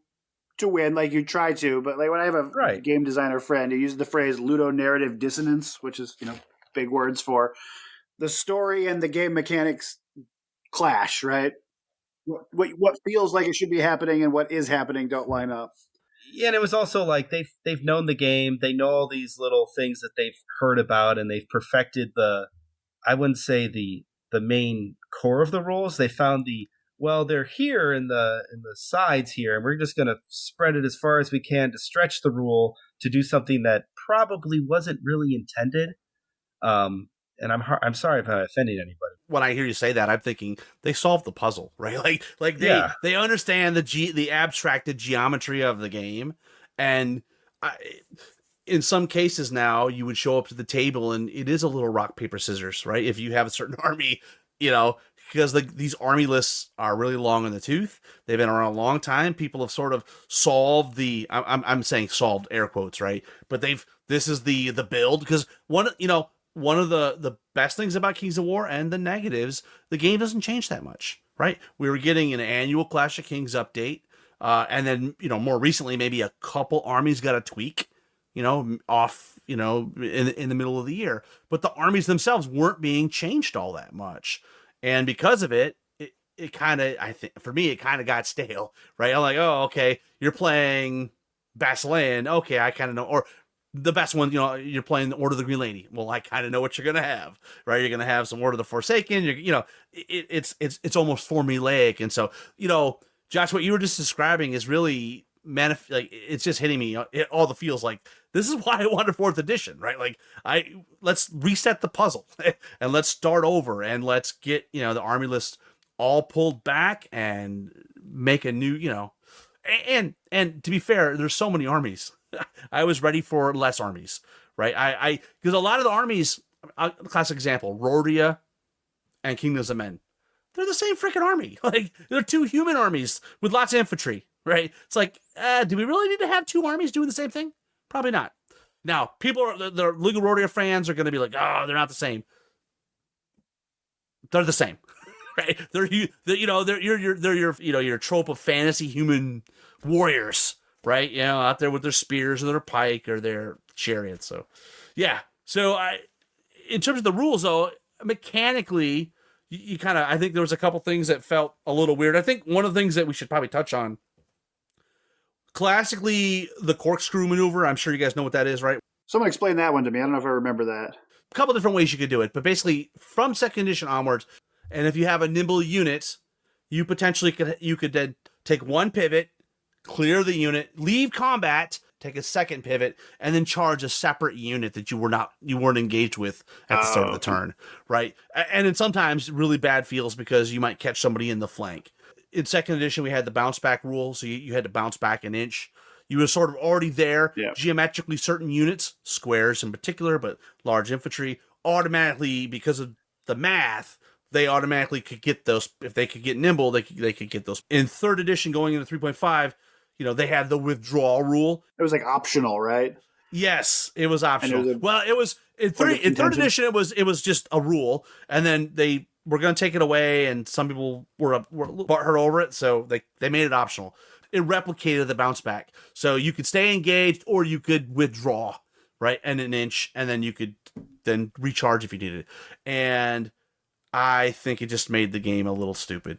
win, like you try to. But like when I have a game designer friend who uses the phrase ludonarrative dissonance, which is, big words for the story and the game mechanics clash, right? What feels like it should be happening and what is happening don't line up. Yeah, and it was also like they've known the game. They know all these little things that they've heard about, and they've perfected I wouldn't say the main core of the rules. They found they're here in the sides here, and we're just going to spread it as far as we can to stretch the rule to do something that probably wasn't really intended. And I'm sorry if I'm offending anybody. When I hear you say that, I'm thinking they solved the puzzle, right? Like they understand the abstracted geometry of the game, and in some cases now you would show up to the table and it is a little rock paper scissors, right? If you have a certain army, because these army lists are really long in the tooth. They've been around a long time. People have sort of solved I'm saying solved air quotes, right? But this is the build, because one of the best things about Kings of War and the negatives, the game doesn't change that much, right? We were getting an annual Clash of Kings update, and then, more recently, maybe a couple armies got a tweak, off, in the middle of the year. But the armies themselves weren't being changed all that much. And because of it kind of, I think, for me, it kind of got stale, right? I'm like, oh, okay, you're playing Basilean. Okay, I kind of know. Or the best one, you're playing the Order of the Green Lady. Well, I kind of know what you're going to have, right? You're going to have some Order of the Forsaken. It's almost formulaic. And so, Josh, what you were just describing is really it's just hitting me. All the feels like this is why I wanted 4th edition, right? Like let's reset the puzzle and let's start over and let's get, the army list all pulled back and make a new, and to be fair, there's so many armies. I was ready for less armies, right? Because a lot of the armies, classic example, Rordia and Kingdoms of Men, they're the same freaking army. Like, they're 2 human armies with lots of infantry, right? It's like, do we really need to have 2 armies doing the same thing? Probably not. Now, the League of Rordia fans are going to be like, oh, they're not the same. They're the same. right? They're your trope of fantasy human warriors, right? Out there with their spears or their pike or their chariots. So, yeah. So in terms of the rules, though, mechanically, you kind of, I think there was a couple things that felt a little weird. I think one of the things that we should probably touch on, classically, the corkscrew maneuver. I'm sure you guys know what that is, right? Someone explain that one to me. I don't know if I remember that. A couple different ways you could do it, but basically from second edition onwards, and if you have a nimble unit, you could then take one pivot, clear the unit, leave combat, take a second pivot, and then charge a separate unit that you weren't engaged with at the start of the turn, right? And then sometimes really bad feels because you might catch somebody in the flank. In second edition, we had the bounce back rule, so you had to bounce back an inch. You were sort of already there. Yeah. Geometrically, certain units, squares in particular, but large infantry, automatically, because of the math, they automatically could get those. If they could get nimble, they could get those. In third edition, going into 3.5, they had the withdrawal rule. It was like optional, right? Yes, it was optional. It was in third edition. It was just a rule, and then they were going to take it away, and some people were hurt over it, so they made it optional. It replicated the bounce back, so you could stay engaged or you could withdraw, right, and an inch, and then you could then recharge if you needed it. And I think it just made the game a little stupid.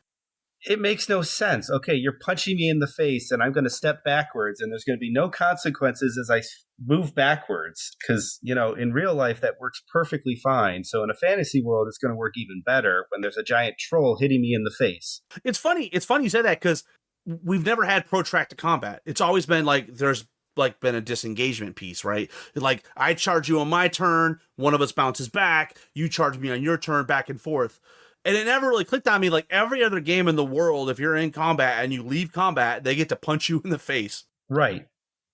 It makes no sense. Okay, you're punching me in the face, and I'm going to step backwards, and there's going to be no consequences as I move backwards. Because, in real life, that works perfectly fine. So in a fantasy world, it's going to work even better when there's a giant troll hitting me in the face. It's funny you say that, because we've never had protracted combat. It's always been like there's been a disengagement piece, right? Like, I charge you on my turn, one of us bounces back, you charge me on your turn, back and forth. And it never really clicked on me. Like every other game in the world, if you're in combat and you leave combat, they get to punch you in the face. Right.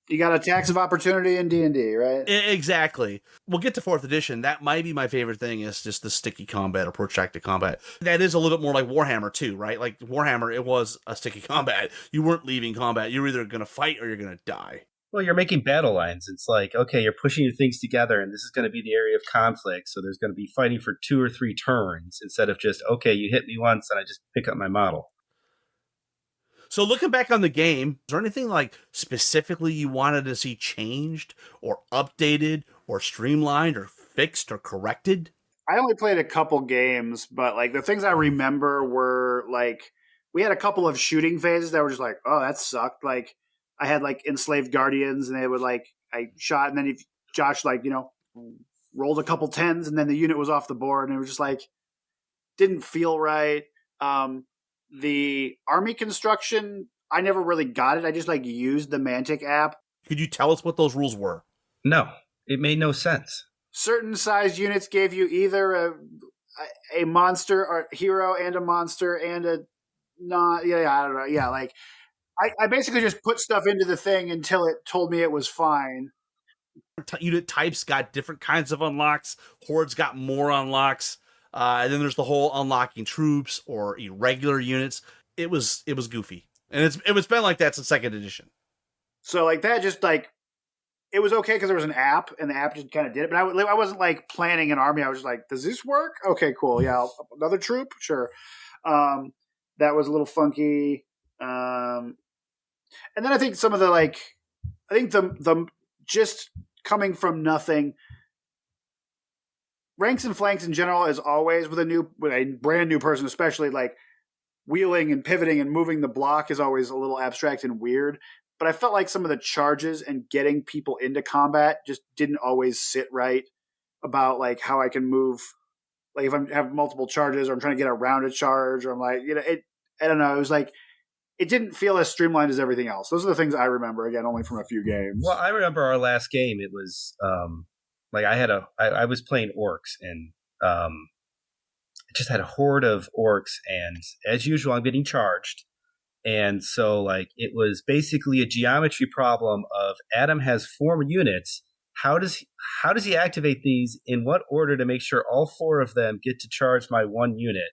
You got a tax of opportunity in D&D, right? Exactly. We'll get to 4th edition. That might be my favorite thing, is just the sticky combat or protracted combat. That is a little bit more like Warhammer too, right? Like Warhammer, it was a sticky combat. You weren't leaving combat. You're either going to fight or you're going to die. Well, you're making battle lines. It's like, okay, you're pushing your things together, and this is going to be the area of conflict. So there's going to be fighting for 2 or 3 turns instead of just, okay, you hit me once and I just pick up my model. So looking back on the game, is there anything like specifically you wanted to see changed or updated or streamlined or fixed or corrected? I only played a couple games, but like the things I remember were like, we had a couple of shooting phases that were just like, oh, that sucked. Like, I had like enslaved guardians, and they would I shot, and then if Josh rolled a couple 10s, and then the unit was off the board, and it was just like, didn't feel right. The army construction, I never really got it. I just used the Mantic app. Could you tell us what those rules were? No, it made no sense. Certain size units gave you either a monster or hero and a monster and a I don't know. Yeah, I basically just put stuff into the thing until it told me it was fine. Unit types got different kinds of unlocks. Hordes got more unlocks. And then there's the whole unlocking troops or irregular units. It was goofy. And it's been like that since 2nd edition. So that just it was okay because there was an app, and the app just kind of did it. But I wasn't planning an army. I was just like, does this work? Okay, cool. Yeah, another troop? Sure. That was a little funky. And then I think some of the the just coming from nothing, ranks and flanks in general, as always with a brand new person, especially wheeling and pivoting and moving the block is always a little abstract and weird. But I felt like some of the charges and getting people into combat just didn't always sit right about how I can move. Like if I have multiple charges, or I'm trying to get around a charge, or I'm I don't know. It was it didn't feel as streamlined as everything else. Those are the things I remember, again, only from a few games. Well, I remember our last game. It was I was playing orcs, and I just had a horde of orcs, and as usual, I'm getting charged. And so it was basically a geometry problem of Adam has 4 units. How does he activate these in what order to make sure all 4 of them get to charge my 1 unit?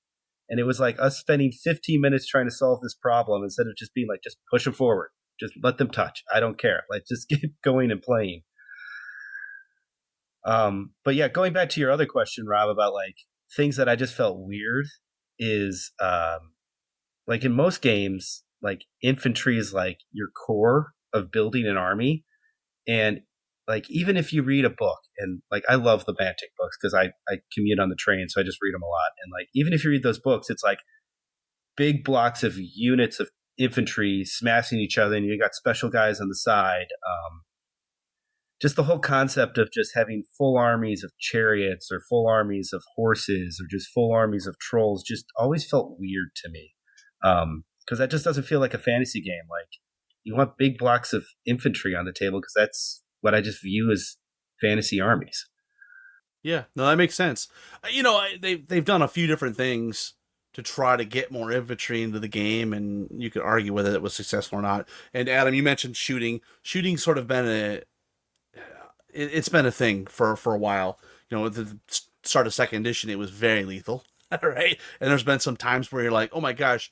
And it was us spending 15 minutes trying to solve this problem instead of just being just push them forward. Just let them touch. I don't care. Just get going and playing. But yeah, going back to your other question, Rob, about things that I just felt weird. is like in most games, like infantry is like your core of building an army. And like even if you read a book, and like I love the Magic books because I commute on the train, so I just read them a lot. And like even if you read those books, it's like big blocks of units of infantry smashing each other, and you got special guys on the side. Just the whole concept of just having full armies of chariots or full armies of horses or just full armies of trolls just always felt weird to me. Because that just doesn't feel like a fantasy game. Like you want big blocks of infantry on the table because that's what I just view as fantasy armies. Yeah, no, that makes sense. They've done a few different things to try to get more infantry into the game, and you could argue whether it was successful or not. And Adam, you mentioned shooting. Shooting's sort of been it's been a thing for a while. At the start of second edition, it was very lethal, right? And there's been some times where you're like, oh my gosh,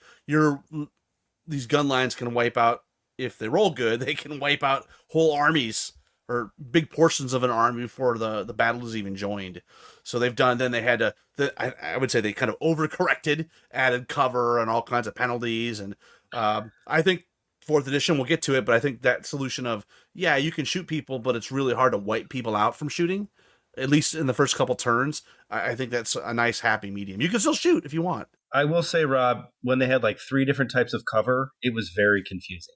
these gun lines can wipe out, if they roll good, they can wipe out whole armies or big portions of an army before the battle is even joined. So then they had to, I would say they kind of overcorrected, added cover and all kinds of penalties. And I think 4th edition, we'll get to it, but I think that solution of, yeah, you can shoot people, but it's really hard to wipe people out from shooting, at least in the first couple turns. I think that's a nice happy medium. You can still shoot if you want. I will say, Rob, when they had like 3 different types of cover, it was very confusing.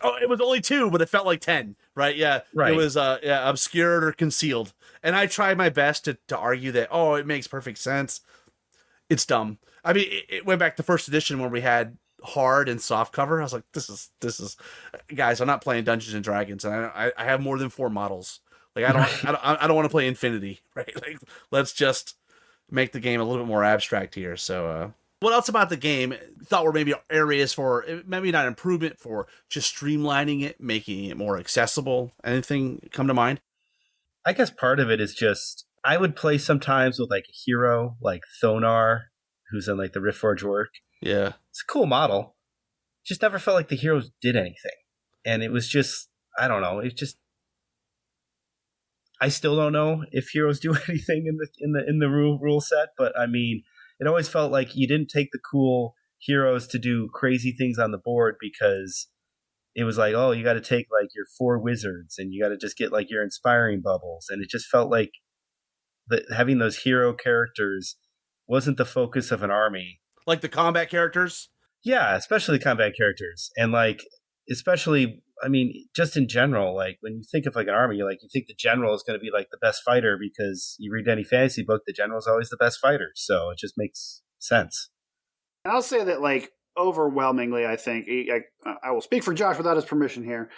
Oh, it was only 2, but it felt like 10, right? Yeah, right. It was obscured or concealed. And I tried my best to argue that, it makes perfect sense. It's dumb. I mean, it went back to 1st edition where we had hard and soft cover. I was like, this is guys, I'm not playing Dungeons and Dragons, and I have more than 4 models. Like I don't want to play Infinity, right? Like let's just make the game a little bit more abstract here. So what else about the game thought were maybe areas for maybe not improvement, for just streamlining it, making it more accessible? Anything come to mind? I guess part of it is just I would play sometimes with like a hero like Thonar, who's in like the Riftforge work. Yeah. It's a cool model. Just never felt like the heroes did anything. And it was just, I don't know. It's just, I still don't know if heroes do anything in the rule set, but I mean, it always felt like you didn't take the cool heroes to do crazy things on the board because it was like, oh, you got to take like your 4 wizards and you got to just get like your inspiring bubbles. And it just felt like that having those hero characters wasn't the focus of an army. Like the combat characters? Yeah, especially combat characters. And like, especially, I mean, just in general, like when you think of like an army, you think the general is going to be like the best fighter because you read any fantasy book, the general is always the best fighter. So it just makes sense. I'll say that like overwhelmingly, I think, I will speak for Josh without his permission here.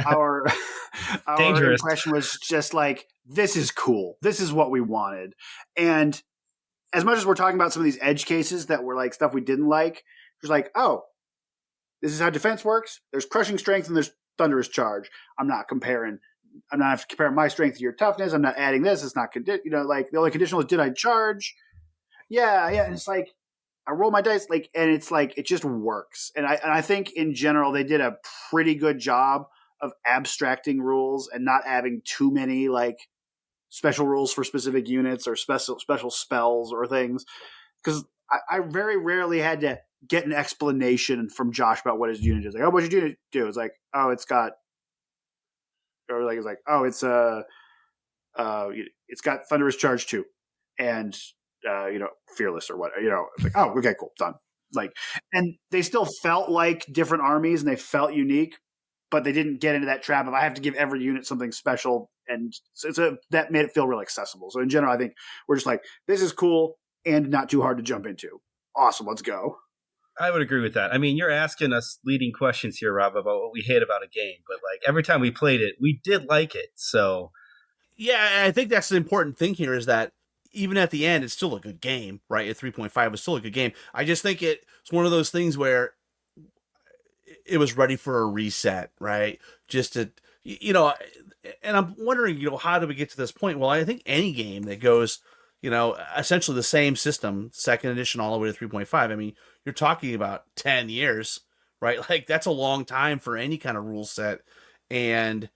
Our impression was just like, this is cool. This is what we wanted. And as much as we're talking about some of these edge cases that were like stuff we didn't like, it was like, oh, this is how defense works. There's crushing strength and there's thunderous charge. I'm not comparing my strength to your toughness. I'm not adding this. It's not like the only conditional is, did I charge? Yeah. And it's like I roll my dice, like, and it's like it just works. And I think in general they did a pretty good job of abstracting rules and not having too many like special rules for specific units or special spells or things, because I very rarely had to get an explanation from Josh about what his unit is. Like, oh, what's your unit do? It's like, oh, it's got, or like, it's like, oh, it's got thunderous charge too, and fearless or what, it's like, oh, okay, cool, done. Like, and they still felt like different armies and they felt unique, but they didn't get into that trap of I have to give every unit something special. And so that made it feel real accessible. So in general, I think we're just like, this is cool and not too hard to jump into. Awesome. Let's go. I would agree with that. I mean, you're asking us leading questions here, Rob, about what we hate about a game. But like every time we played it, we did like it. So yeah, I think that's the important thing here is that even at the end, it's still a good game, right? At 3.5, it's still a good game. I just think it's one of those things where it was ready for a reset, right? Just to, and I'm wondering, how do we get to this point? Well, I think any game that goes, essentially the same system, 2nd edition all the way to 3.5, I mean, you're talking about 10 years, right? Like that's a long time for any kind of rule set. And,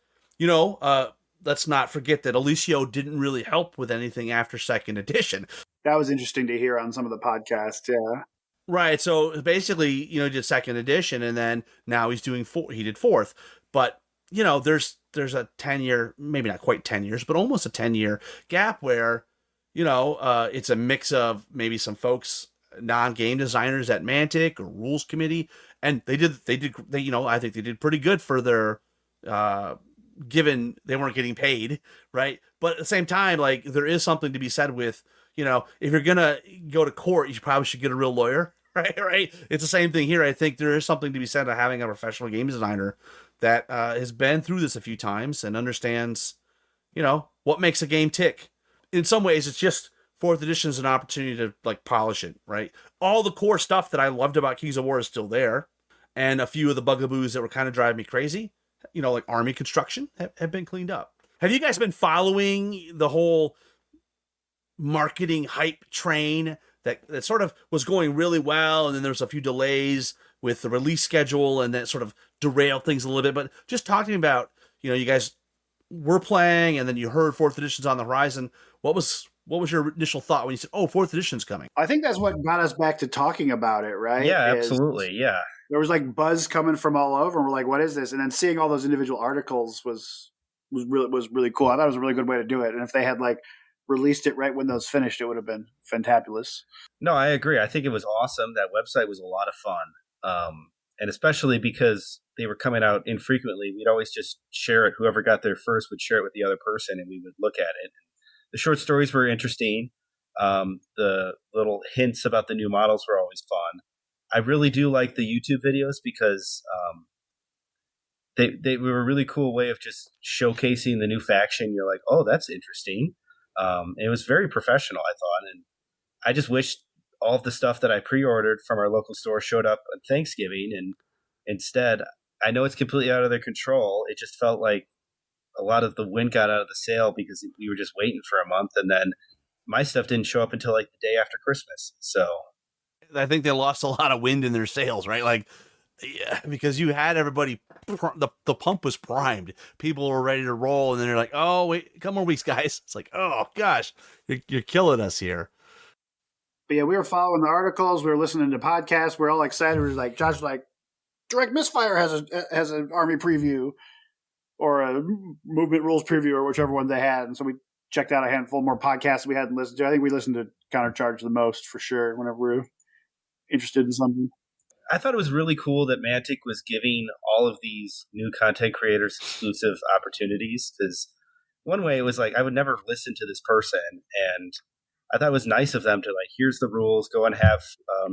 let's not forget that Alicio didn't really help with anything after 2nd edition. That was interesting to hear on some of the podcasts. Yeah. Right. So basically, he did second edition, and then now he's doing he did fourth. But there's a 10-year, maybe not quite 10 years, but almost a 10-year gap where, it's a mix of maybe some folks, non-game designers at Mantic or Rules Committee, and they I think they did pretty good for their, given they weren't getting paid, right? But at the same time, like, there is something to be said with, if you're gonna go to court, you probably should get a real lawyer, right? It's the same thing here. I think there is something to be said of having a professional game designer that has been through this a few times and understands, what makes a game tick. In some ways, it's just fourth edition is an opportunity to like polish it, right? All the core stuff that I loved about Kings of War is still there, and a few of the bugaboos that were kind of driving me crazy, like army construction, have been cleaned up. Have you guys been following the whole marketing hype train that sort of was going really well, and then there was a few delays with the release schedule, and that sort of derailed things a little bit? But just talking about, you guys were playing, and then you heard fourth edition's on the horizon. What was your initial thought when you said, "Oh, fourth edition's coming"? I think that's what got us back to talking about it, right? Yeah, absolutely. Yeah. There was like buzz coming from all over, and we're like, "What is this?" And then seeing all those individual articles was really cool. I thought it was a really good way to do it. And if they had like released it right when those finished, it would have been fantabulous. No, I agree. I think it was awesome. That website was a lot of fun. And especially because they were coming out infrequently, we'd always just share it. Whoever got there first would share it with the other person, and we would look at it. The short stories were interesting. The little hints about the new models were always fun. I really do like the YouTube videos because they were a really cool way of just showcasing the new faction. You're like, oh, that's interesting. It was very professional, I thought. And I just wish all of the stuff that I pre-ordered from our local store showed up on Thanksgiving. And instead, I know it's completely out of their control. It just felt like a lot of the wind got out of the sail because we were just waiting for a month. And then my stuff didn't show up until like the day after Christmas. So I think they lost a lot of wind in their sails, right? Like, yeah, because you had everybody, the pump was primed. People were ready to roll, and then they're like, "Oh, wait, a couple more weeks, guys." It's like, "Oh gosh, you're killing us here." But yeah, we were following the articles. We were listening to podcasts. We were all excited. We were like, Josh was like, Direct Misfire has an army preview or a movement rules preview or whichever one they had. And so we checked out a handful more podcasts we hadn't listened to. I think we listened to Countercharge the most for sure whenever we were interested in something. I thought it was really cool that Mantic was giving all of these new content creators exclusive opportunities, because one way it was like, I would never listen to this person, and I thought it was nice of them to like, here's the rules, go and have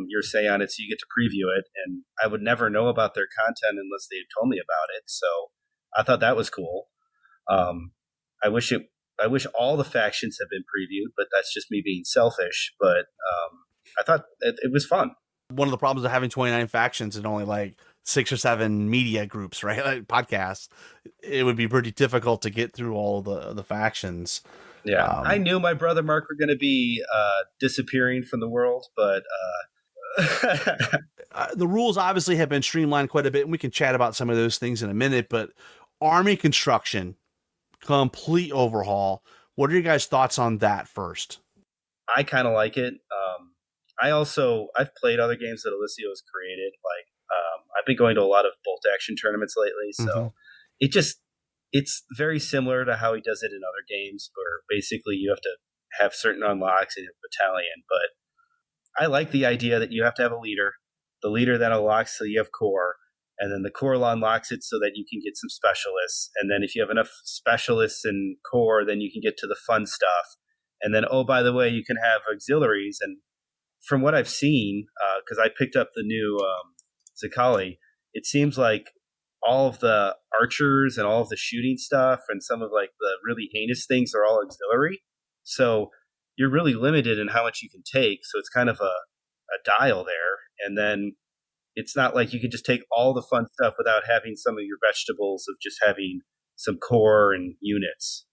your say on it so you get to preview it, and I would never know about their content unless they had told me about it, so I thought that was cool. I wish all the factions had been previewed, but that's just me being selfish, but I thought it was fun. One of the problems of having 29 factions and only like 6 or 7 media groups, right? Like podcasts, it would be pretty difficult to get through all the factions. Yeah. I knew my brother Mark were going to be disappearing from the world, but the rules obviously have been streamlined quite a bit, and we can chat about some of those things in a minute, but army construction, complete overhaul. What are your guys' thoughts on that first? I kind of like it. I've played other games that Alessio has created. Like, I've been going to a lot of bolt action tournaments lately, so it's very similar to how he does it in other games, where basically you have to have certain unlocks in a battalion. But I like the idea that you have to have a leader. The leader then unlocks so you have core, and then the core unlocks it so that you can get some specialists. And then if you have enough specialists in core, then you can get to the fun stuff. And then, oh, by the way, you can have auxiliaries. And from what I've seen, because I picked up the new Zakali, it seems like all of the archers and all of the shooting stuff and some of like the really heinous things are all auxiliary. So you're really limited in how much you can take. So it's kind of a dial there. And then it's not like you can just take all the fun stuff without having some of your vegetables of just having some core and units.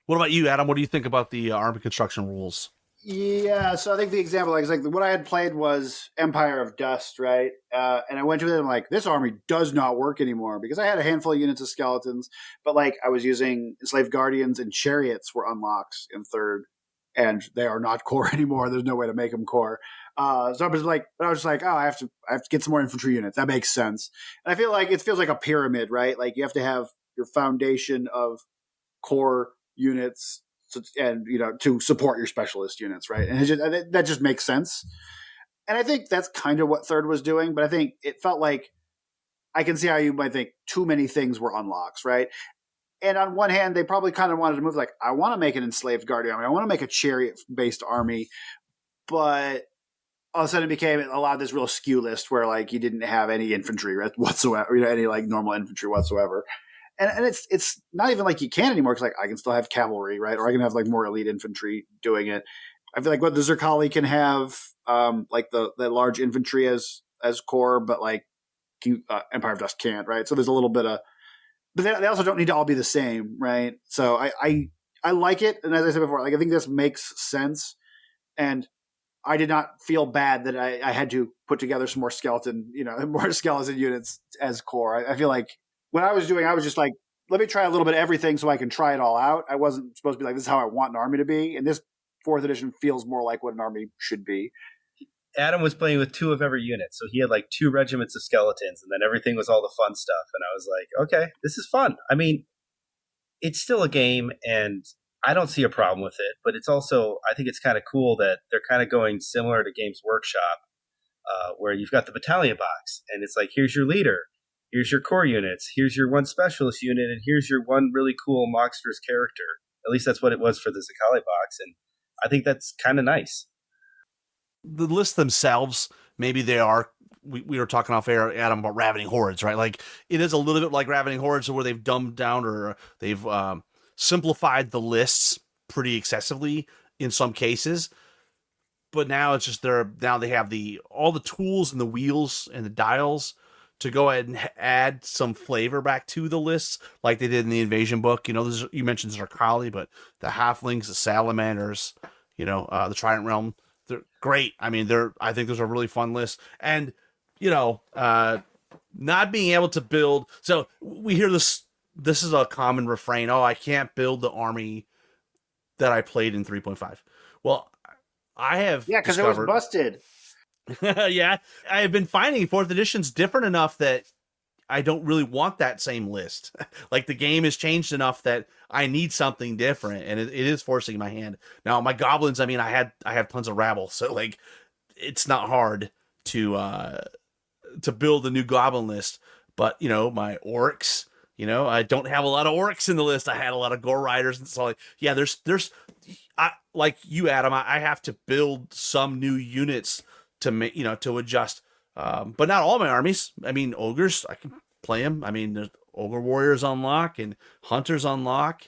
What about you, Adam? What do you think about the army construction rules? Yeah, so I think the example, like what I had played was Empire of Dust, right? And I went to it and I'm like, this army does not work anymore, because I had a handful of units of skeletons, but like I was using Enslaved Guardians and Chariots were unlocked in third and they are not core anymore. There's no way to make them core. So I was like, oh, I have to get some more infantry units. That makes sense. And I feel like it feels like a pyramid, right? Like you have to have your foundation of core units and, to support your specialist units, right? And that just makes sense. And I think that's kind of what third was doing, but I think it felt like I can see how you might think too many things were unlocks, right? And on one hand, they probably kind of wanted to move like, I want to make an enslaved guardian army. I want to make a chariot-based army. But all of a sudden it became a lot of this real skew list where like you didn't have any infantry whatsoever, any like normal infantry whatsoever. And it's not even like you can anymore because like I can still have cavalry, right? Or I can have like more elite infantry doing it. I feel like the Zerkali can have like the large infantry as core, but like Empire of Dust can't, right? So there's a little bit of, but they also don't need to all be the same, right? So I like it, and as I said before, like I think this makes sense, and I did not feel bad that I had to put together some more skeleton units as core. I feel like when I was doing, I was just like, let me try a little bit of everything so I can try it all out. I wasn't supposed to be like, this is how I want an army to be, and this 4th edition feels more like what an army should be. Adam was playing with 2 of every unit, so he had like 2 regiments of skeletons, and then everything was all the fun stuff. And I was like, okay, this is fun. I mean, it's still a game, and I don't see a problem with it. But it's also, I think it's kind of cool that they're kind of going similar to Games Workshop, where you've got the battalion box, and it's like, here's your leader, here's your core units, here's your one specialist unit, and here's your one really cool monstrous character. At least that's what it was for the Zerkali box, and I think that's kind of nice. The lists themselves, maybe they are, we were talking off air, Adam, about Ravening Hordes, right? Like it is a little bit like Ravening Hordes where they've dumbed down or they've simplified the lists pretty excessively in some cases. But now it's just now they have all the tools and the wheels and the dials to go ahead and add some flavor back to the lists like they did in the Invasion book. You mentioned Zerkali, but the Halflings, the Salamanders, the Trident Realm, they're great. I mean, I think those are really fun lists. And, not being able to build. So we hear this is a common refrain. Oh, I can't build the army that I played in 3.5. Well, I have. Yeah, because it was busted. Yeah. I have been finding 4th edition's different enough that I don't really want that same list. Like the game has changed enough that I need something different, and it is forcing my hand. Now my goblins, I mean, I have tons of rabble, so like it's not hard to build a new goblin list. But my orcs, I don't have a lot of orcs in the list. I had a lot of gore riders, and so like there's like you, Adam. I have to build some new units to make to adjust. But not all my armies. I mean, ogres, I can play them. I mean, there's ogre warriors unlock and hunters unlock.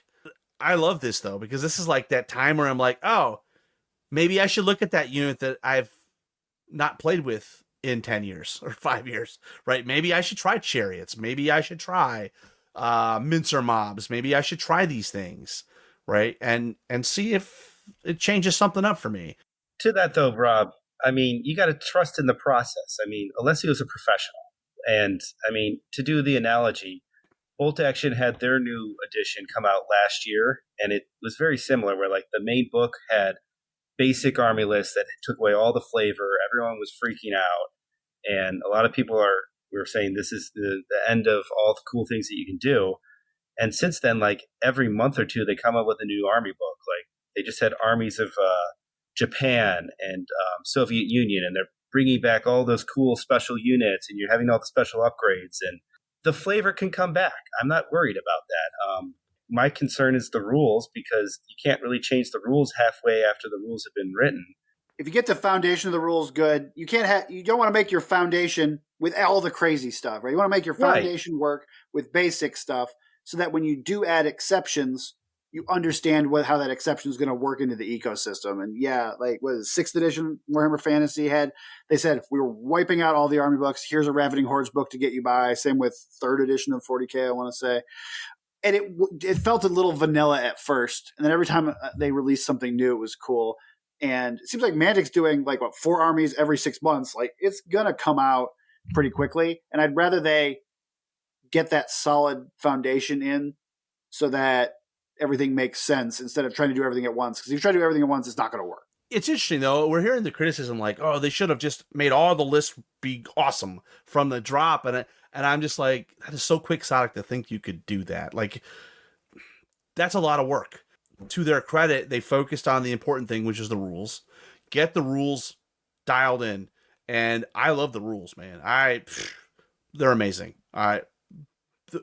I love this though, because this is like that time where I'm like, oh, maybe I should look at that unit that I've not played with in 10 years or 5 years, right? Maybe I should try chariots. Maybe I should try mincer mobs. Maybe I should try these things, right? And see if it changes something up for me. To that though, Rob, I mean, you got to trust in the process. I mean, Alessio's a professional. And I mean, to do the analogy, Bolt Action had their new edition come out last year, and it was very similar, where like the main book had basic army lists that took away all the flavor. Everyone was freaking out. And a lot of people were saying this is the end of all the cool things that you can do. And since then, like every month or two, they come up with a new army book. Like they just had armies of Japan and Soviet Union, and they're bringing back all those cool special units, and you're having all the special upgrades, and the flavor can come back. I'm not worried about that. My concern is the rules, because you can't really change the rules halfway after the rules have been written. If you get the foundation of the rules good, you don't want to make your foundation with all the crazy stuff, right? You want to make your foundation work with basic stuff, so that when you do add exceptions, you understand how that exception is going to work into the ecosystem. And yeah, like what is it, 6th edition Warhammer Fantasy they said, we were wiping out all the army books. Here's a Ravening Hordes book to get you by. Same with 3rd edition of 40K, I want to say. And it felt a little vanilla at first. And then every time they released something new, it was cool. And it seems like Magic's doing 4 armies every 6 months. Like it's going to come out pretty quickly. And I'd rather they get that solid foundation in, so that everything makes sense instead of trying to do everything at once. Because if you try to do everything at once, it's not going to work. It's interesting, though. We're hearing the criticism like, oh, they should have just made all the lists be awesome from the drop. And I'm just like, that is so quixotic to think you could do that. Like, that's a lot of work. To their credit, they focused on the important thing, which is the rules. Get the rules dialed in. And I love the rules, man. They're amazing.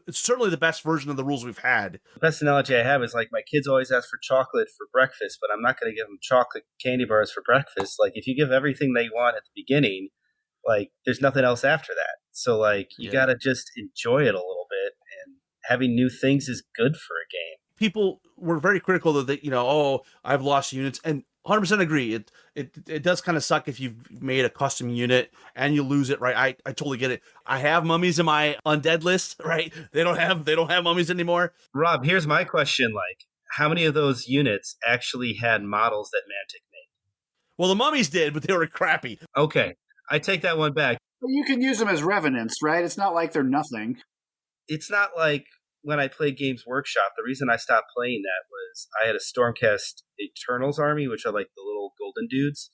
It's certainly the best version of the rules we've had. The best analogy I have is like my kids always ask for chocolate for breakfast, but I'm not going to give them chocolate candy bars for breakfast. Like if you give everything they want at the beginning, like there's nothing else after that. So like you got to just enjoy it a little bit, and having new things is good for a game. People were very critical that I've lost units, and 100% agree. It does kind of suck if you've made a custom unit and you lose it, right? I totally get it. I have mummies in my undead list, right? They don't have mummies anymore. Rob, here's my question: like, how many of those units actually had models that Mantic made? Well, the mummies did, but they were crappy. Okay, I take that one back. But you can use them as revenants, right? It's not like they're nothing. It's not like when I played Games Workshop, the reason I stopped playing that was I had a Stormcast Eternals army, which are like the little golden dudes,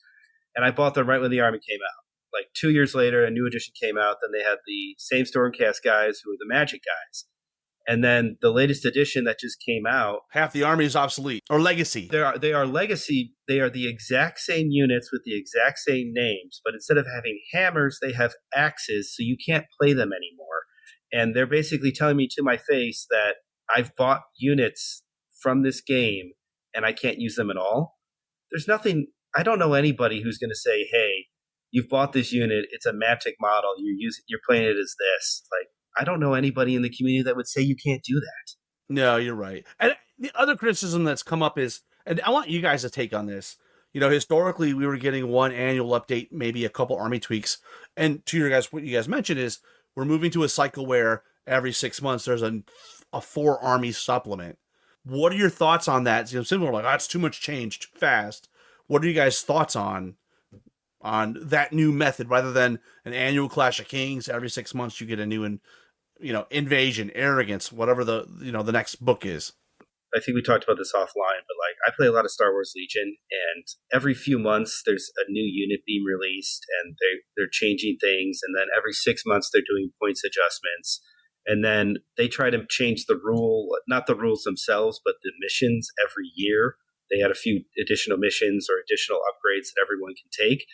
and I bought them right when the army came out. Like 2 years later, a new edition came out, then they had the same Stormcast guys who were the Magic guys. And then the latest edition that just came out, half the army is obsolete or legacy. They are legacy. They are the exact same units with the exact same names, but instead of having hammers, they have axes, so you can't play them anymore. And they're basically telling me to my face that I've bought units from this game and I can't use them at all. There's nothing. I don't know anybody who's going to say, "Hey, you've bought this unit. It's a Mantic model. You're playing it as this." Like, I don't know anybody in the community that would say you can't do that. No, you're right. And the other criticism that's come up is, and I want you guys to take on this. Historically, we were getting one annual update, maybe a couple army tweaks. And what you guys mentioned is we're moving to a cycle where every 6 months there's a 4 army supplement. What are your thoughts on that? Similar, like, that's too much change too fast. What are you guys' thoughts on that new method rather than an annual Clash of Kings? Every 6 months you get a new invasion, arrogance, whatever the next book is. I think we talked about this offline, but like I play a lot of Star Wars Legion, and every few months there's a new unit being released, and they're changing things, and then every 6 months they're doing points adjustments, and then they try to change the rule, not the rules themselves, but the missions every year. They add a few additional missions or additional upgrades that everyone can take.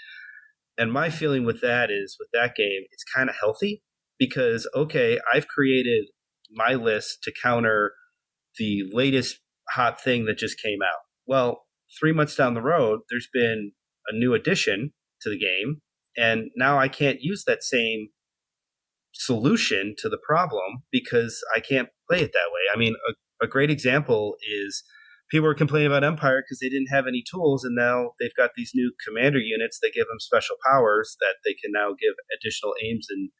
And my feeling with that is, with that game, it's kind of healthy because, okay, I've created my list to counter the latest hot thing that just came out. Well, 3 months down the road, there's been a new addition to the game, and now I can't use that same solution to the problem because I can't play it that way. I mean, a great example is people were complaining about Empire because they didn't have any tools, and now they've got these new commander units that give them special powers that they can now give additional aims and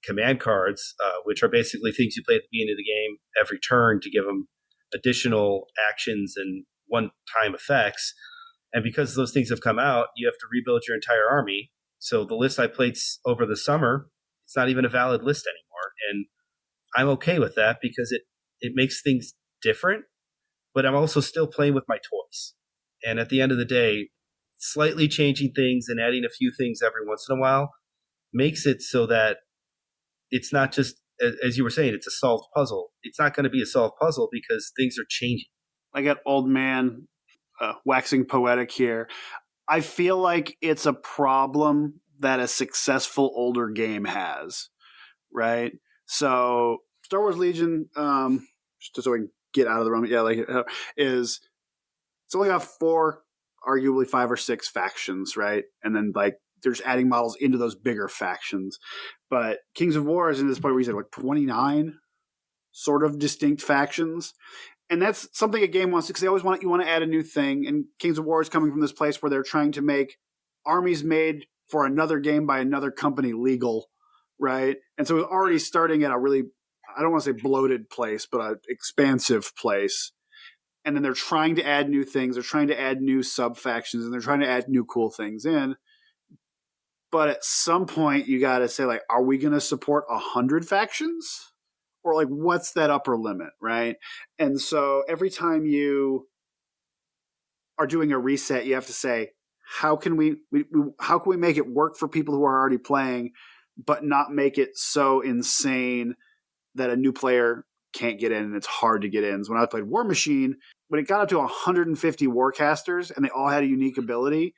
command cards, which are basically things you play at the beginning of the game every turn to give them additional actions and one-time effects. And because those things have come out, you have to rebuild your entire army. So the list I played over the summer, it's not even a valid list anymore. And I'm okay with that because it makes things different, but I'm also still playing with my toys. And at the end of the day, slightly changing things and adding a few things every once in a while makes it so that it's not just, as you were saying, it's a solved puzzle. It's not going to be a solved puzzle because things are changing. I got old man waxing poetic here. I feel like it's a problem that a successful older game has, right? So Star Wars Legion, just so we can get out of the room, is it's only got 4, arguably 5 or 6 factions, right? And then like they're just adding models into those bigger factions. But Kings of War is in this point where you said like 29 sort of distinct factions. And that's something a game wants to, because they always want to add a new thing. And Kings of War is coming from this place where they're trying to make armies made for another game by another company legal, right? And so it's already starting at a really, I don't want to say bloated place, but an expansive place. And then they're trying to add new things. They're trying to add new sub-factions, and they're trying to add new cool things in. But at some point, you got to say, like, are we going to support 100 factions? or like what's that upper limit, right? And so every time you are doing a reset, you have to say, how can we make it work for people who are already playing, but not make it so insane that a new player can't get in and it's hard to get in. So when I played War Machine, when it got up to 150 warcasters and they all had a unique ability,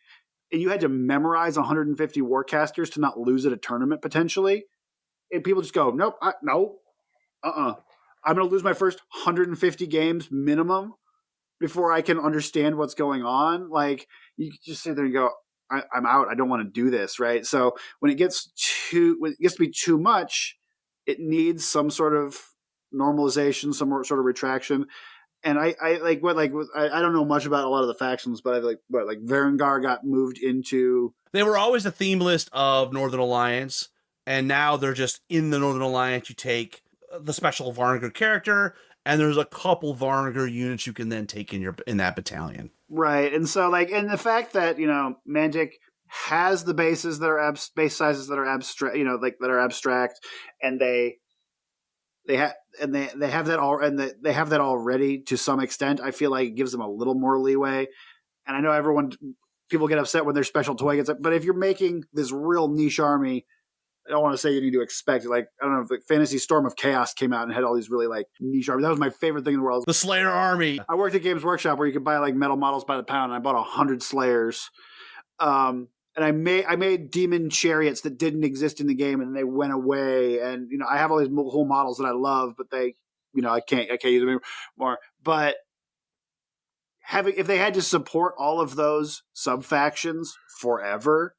and you had to memorize 150 warcasters to not lose at a tournament potentially, and people just go, nope, no, I'm going to lose my first 150 games minimum before I can understand what's going on. Like, you just sit there and go, I'm out. I don't want to do this, right? So when it gets to be too much, it needs some sort of normalization, some sort of retraction. And I don't know much about a lot of the factions, but Varangar got moved into. They were always the theme list of Northern Alliance, and now they're just in the Northern Alliance. You take the special Varangar character, and there's a couple Varangar units you can then take in that battalion. Right, and so and the fact that Mantic has the bases that are base sizes that are abstract, that are abstract, and they have that all, and they have that already to some extent. I feel like it gives them a little more leeway. And I know people get upset when their special toy gets up, but if you're making this real niche army, I don't want to say you need to expect it. Like, I don't know, if the Fantasy Storm of Chaos came out and had all these really niche armies. That was my favorite thing in the world. The Slayer army. I worked at Games Workshop where you could buy metal models by the pound, and I bought 100 Slayers. And I made demon chariots that didn't exist in the game, and they went away. And I have all these whole models that I love, but they, I can't use them anymore. But if they had to support all of those sub factions forever,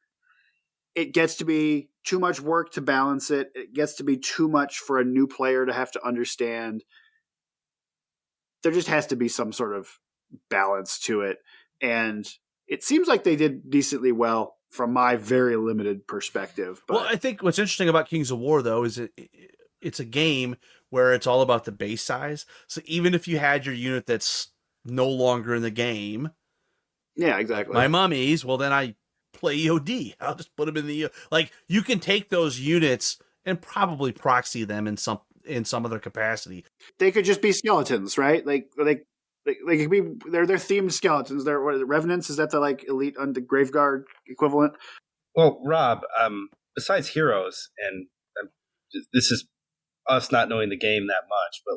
it gets to be too much work to balance it. It gets to be too much for a new player to have to understand. There just has to be some sort of balance to it. And it seems like they did decently well from my very limited perspective. But. Well, I think what's interesting about Kings of War, though, is it's a game where it's all about the base size. So even if you had your unit that's no longer in the game. Yeah, exactly. My mummies, well, then I play EOD. I'll just put them in the you can take those units and probably proxy them in some other capacity. They could just be skeletons, right? They could be they're themed skeletons. They're what is it, revenants? Is that the elite on the Graveguard equivalent? Well, Rob, besides heroes, and this is us not knowing the game that much, but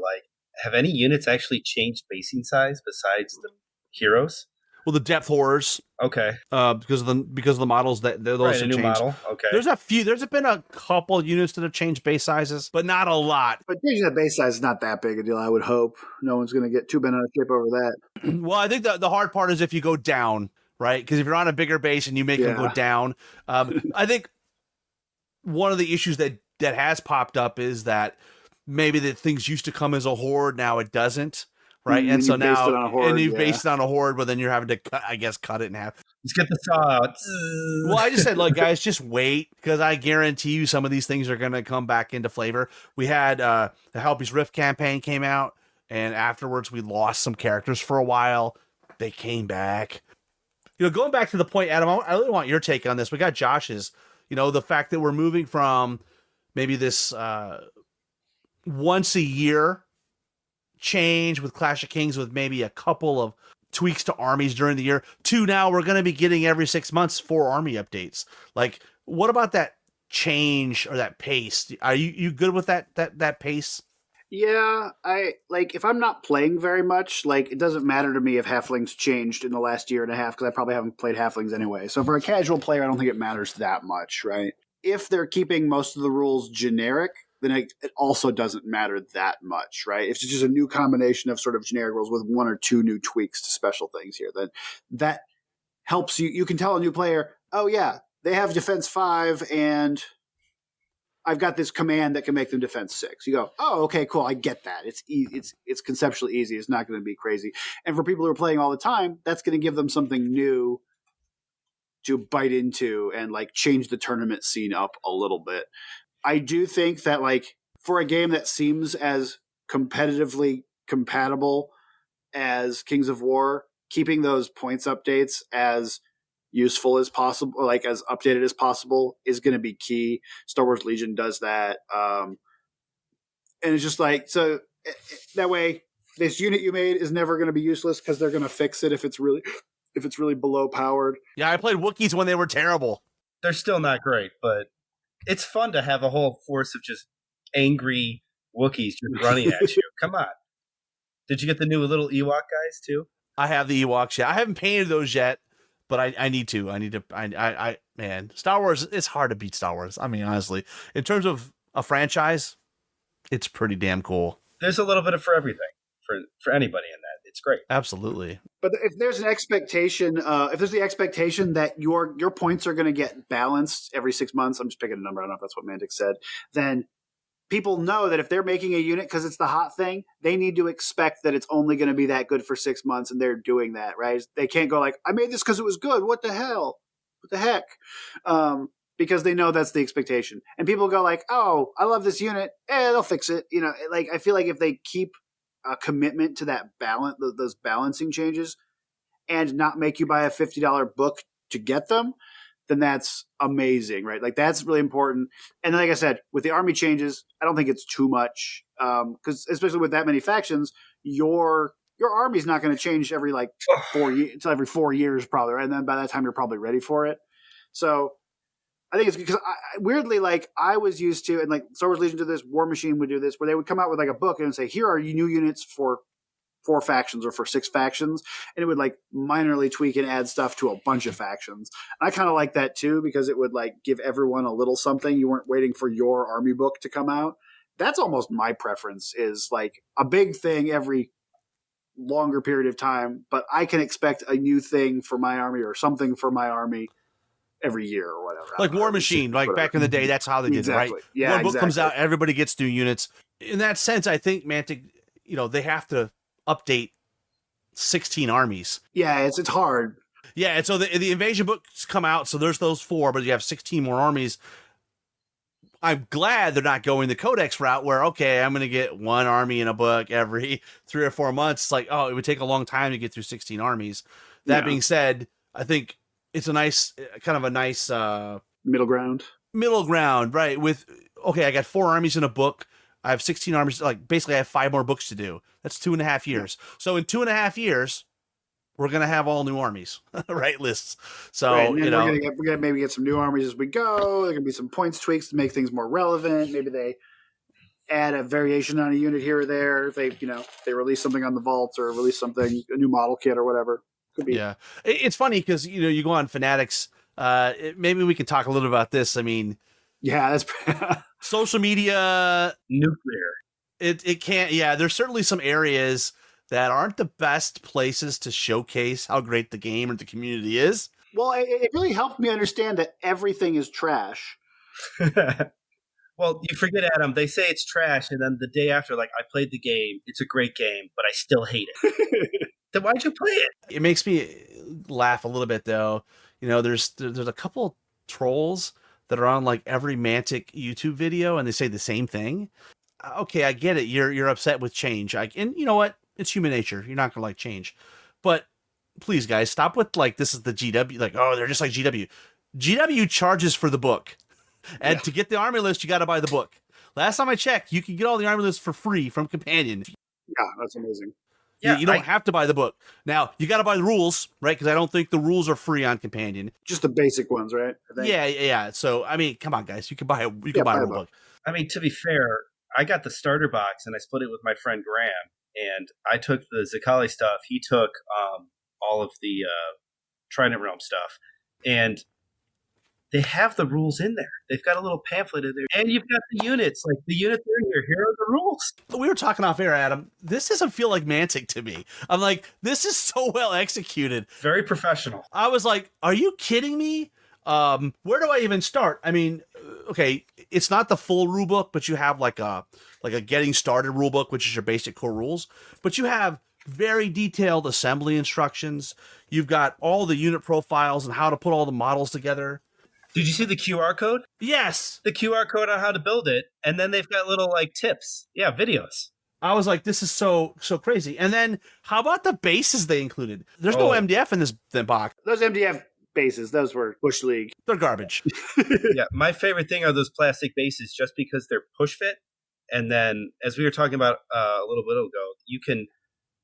have any units actually changed basing size besides the heroes? Well, the depth horrors. Okay. Because of the models that those right, have a new changed. model. Okay. There's been a couple units that have changed base sizes, but not a lot. But changing the base size is not that big a deal, I would hope. No one's going to get too bent out of shape over that. Well, I think the hard part is if you go down, right? Because if you're on a bigger base and you make them go down, I think one of the issues that has popped up is that maybe that things used to come as a horde, now it doesn't. Right, and so now, you've based it on a horde, but then you're having to cut it in half. Let's get the saw out. Well, I just said, look, guys, just wait, because I guarantee you some of these things are going to come back into flavor. We had the Helpy's Rift campaign came out, and afterwards we lost some characters for a while. They came back. Going back to the point, Adam, I really want your take on this. We got Josh's. The fact that we're moving from maybe this once a year change with Clash of Kings with maybe a couple of tweaks to armies during the year to now we're going to be getting every 6 months 4 army updates. What about that change or that pace? Are you good with that pace? Yeah, I if I'm not playing very much, it doesn't matter to me if halflings changed in the last year and a half because I probably haven't played halflings anyway. So for a casual player, I don't think it matters that much, right? If they're keeping most of the rules generic, then it also doesn't matter that much, right? If it's just a new combination of sort of generic rules with 1 or 2 new tweaks to special things here, then that helps you. You can tell a new player, oh yeah, they have defense 5 and I've got this command that can make them defense 6. You go, oh, okay, cool. I get that. It's conceptually easy. It's not going to be crazy. And for people who are playing all the time, that's going to give them something new to bite into and change the tournament scene up a little bit. I do think that for a game that seems as competitively compatible as Kings of War, keeping those points updates as useful as possible, as updated as possible, is going to be key. Star Wars Legion does that. And it's just like, so that way this unit you made is never going to be useless because they're going to fix it if it's really below powered. Yeah, I played Wookiees when they were terrible. They're still not great, but it's fun to have a whole force of just angry Wookiees just running at you. Come on. Did you get the new little Ewok guys too? I have the Ewoks yet. I haven't painted those yet, but I need to. Man, Star Wars, it's hard to beat Star Wars. I mean, honestly, in terms of a franchise, it's pretty damn cool. There's a little bit of for everything for anybody in that. It's great. Absolutely. But if there's an expectation, if there's the expectation that your points are going to get balanced every 6 months, I'm just picking a number. I don't know if that's what Mantic said. Then people know that if they're making a unit because it's the hot thing, they need to expect that it's only going to be that good for 6 months, and they're doing that, right? They can't go like, I made this because it was good. What the hell? What the heck? Because they know that's the expectation. And people go like, oh, I love this unit. They'll fix it. You know, like I feel like if they keep a commitment to that balance, those balancing changes, and not make you buy a $50 book to get them, then that's amazing, right? Like that's really important. And like I said, with the army changes, I don't think it's too much because especially with that many factions, your army's not going to change every like 4 years until every 4 years probably, right? And then by that time you're probably ready for it. So I think it's because weirdly, like I was used to, and like Star Wars Legion did this, War Machine would do this, where they would come out with like a book and say, here are new units for 4 factions or for 6 factions, and it would like minorly tweak and add stuff to a bunch of factions. And I kind of like that too, because it would like give everyone a little something. You weren't waiting for your army book to come out. That's almost my preference, is like a big thing every longer period of time, but I can expect a new thing for my army or something for my army every year or whatever. Like War Machine, like back in the day, that's how they did it, right? Yeah, one book comes out, everybody gets new units. In that sense, I think Mantic, they have to update 16 armies. Yeah, it's hard. Yeah, and so the invasion books come out, so there's those 4, but you have 16 more armies. I'm glad they're not going the Codex route where, okay, I'm going to get 1 army in a book every 3 or 4 months. It's like, oh, it would take a long time to get through 16 armies. That being said, I think it's a nice middle ground. Middle ground, right? With, okay, I got 4 armies in a book. I have 16 armies. Like basically I have 5 more books to do. That's 2.5 years. Yeah. So in 2.5 years, we're going to have all new armies, right? Lists. So, right, we're going to maybe get some new armies as we go. There can be some points tweaks to make things more relevant. Maybe they add a variation on a unit here or there. If they release something on the vault or release something, a new model kit or whatever. Could be. Yeah. It's funny because, you go on Fanatics. Maybe we can talk a little about this. I mean, yeah, that's social media. Nuclear. It can't. Yeah, there's certainly some areas that aren't the best places to showcase how great the game or the community is. Well, it really helped me understand that everything is trash. Well, you forget, Adam, they say it's trash, and then the day after, like, I played the game, it's a great game, but I still hate it. Then why'd you play it? It makes me laugh a little bit, though. There's a couple trolls that are on, like, every Mantic YouTube video, and they say the same thing. Okay, I get it. You're upset with change. And you know what? It's human nature. You're not going to like change. But please, guys, stop with, like, this is the GW. Like, oh, they're just like GW. GW charges for the book. And to get the army list, you got to buy the book. Last time I checked, you can get all the army lists for free from Companion. Yeah, that's amazing. Yeah, you don't have to buy the book. Now, you got to buy the rules, right? Because I don't think the rules are free on Companion. Just the basic ones, right? Yeah. So, I mean, come on, guys. You can buy a rule book. I mean, to be fair, I got the starter box and I split it with my friend Graham. And I took the Zakali stuff. He took all of the Trident Realm stuff. And they have the rules in there. They've got a little pamphlet in there. And you've got the units. Like, the units are here. Here are the rules. We were talking off air, Adam. This doesn't feel like Mantic to me. I'm like, this is so well executed. Very professional. I was like, are you kidding me? Where do I even start? I mean, okay, it's not the full rule book, but you have like a getting started rule book, which is your basic core rules. But you have very detailed assembly instructions. You've got all the unit profiles and how to put all the models together. Did you see the QR code? Yes. The QR code on how to build it. And then they've got little like tips. Yeah, videos. I was like, this is so crazy. And then how about the bases they included? There's no MDF in this box. Those MDF bases, those were Bush League. They're garbage. Yeah, my favorite thing are those plastic bases just because they're push fit. And then, as we were talking about a little bit ago, you can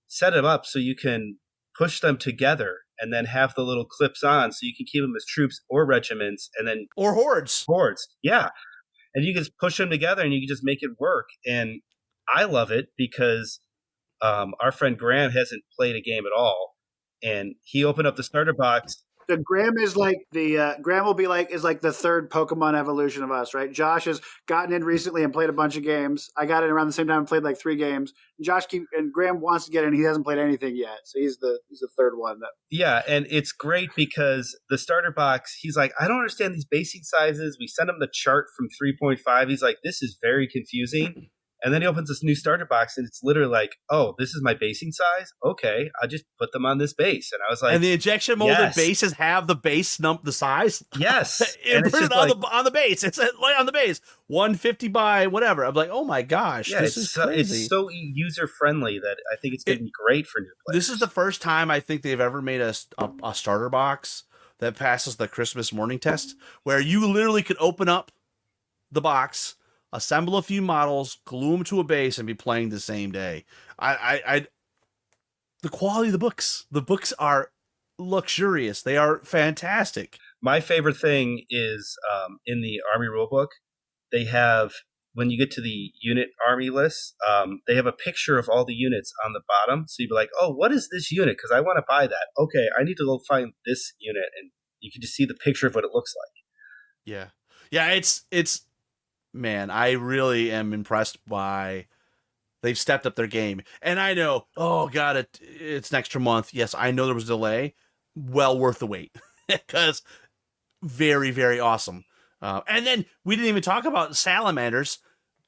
set them up so you can push them together and then have the little clips on so you can keep them as troops or regiments and then Or hordes. Yeah. And you can just push them together and you can just make it work. And I love it because our friend Graham hasn't played a game at all. And he opened up the starter box. The Graham is like Graham will be like is like the third Pokemon evolution of us, right? Josh has gotten in recently and played a bunch of games. I got in around the same time and played like 3 games. And Graham wants to get in. He hasn't played anything yet, so he's the third one. Yeah, and it's great because the starter box. He's like, I don't understand these basing sizes. We sent him the chart from 3.5. He's like, this is very confusing. And then he opens this new starter box, and it's literally like, oh, this is my basing size? Okay, I'll just put them on this base. And I was like... And the injection molded bases have the base the size? Yes. And put it on the base. It's like on the base. 150 by whatever. I'm like, oh my gosh, this is crazy. It's so user-friendly that I think it's going to be great for new players. This is the first time I think they've ever made a starter box that passes the Christmas morning test, where you literally could open up the box, assemble a few models, glue them to a base, and be playing the same day. The quality of the books are luxurious. They are fantastic. My favorite thing is in the Army rulebook, they have, when you get to the unit Army list, they have a picture of all the units on the bottom. So you'd be like, oh, what is this unit? Because I want to buy that. Okay, I need to go find this unit. And you can just see the picture of what it looks like. Yeah. Yeah, it's man, I really am impressed by they've stepped up their game. And I know, oh God, it's an extra month. Yes, I know there was a delay. Well worth the wait because very, very awesome. And then we didn't even talk about salamanders.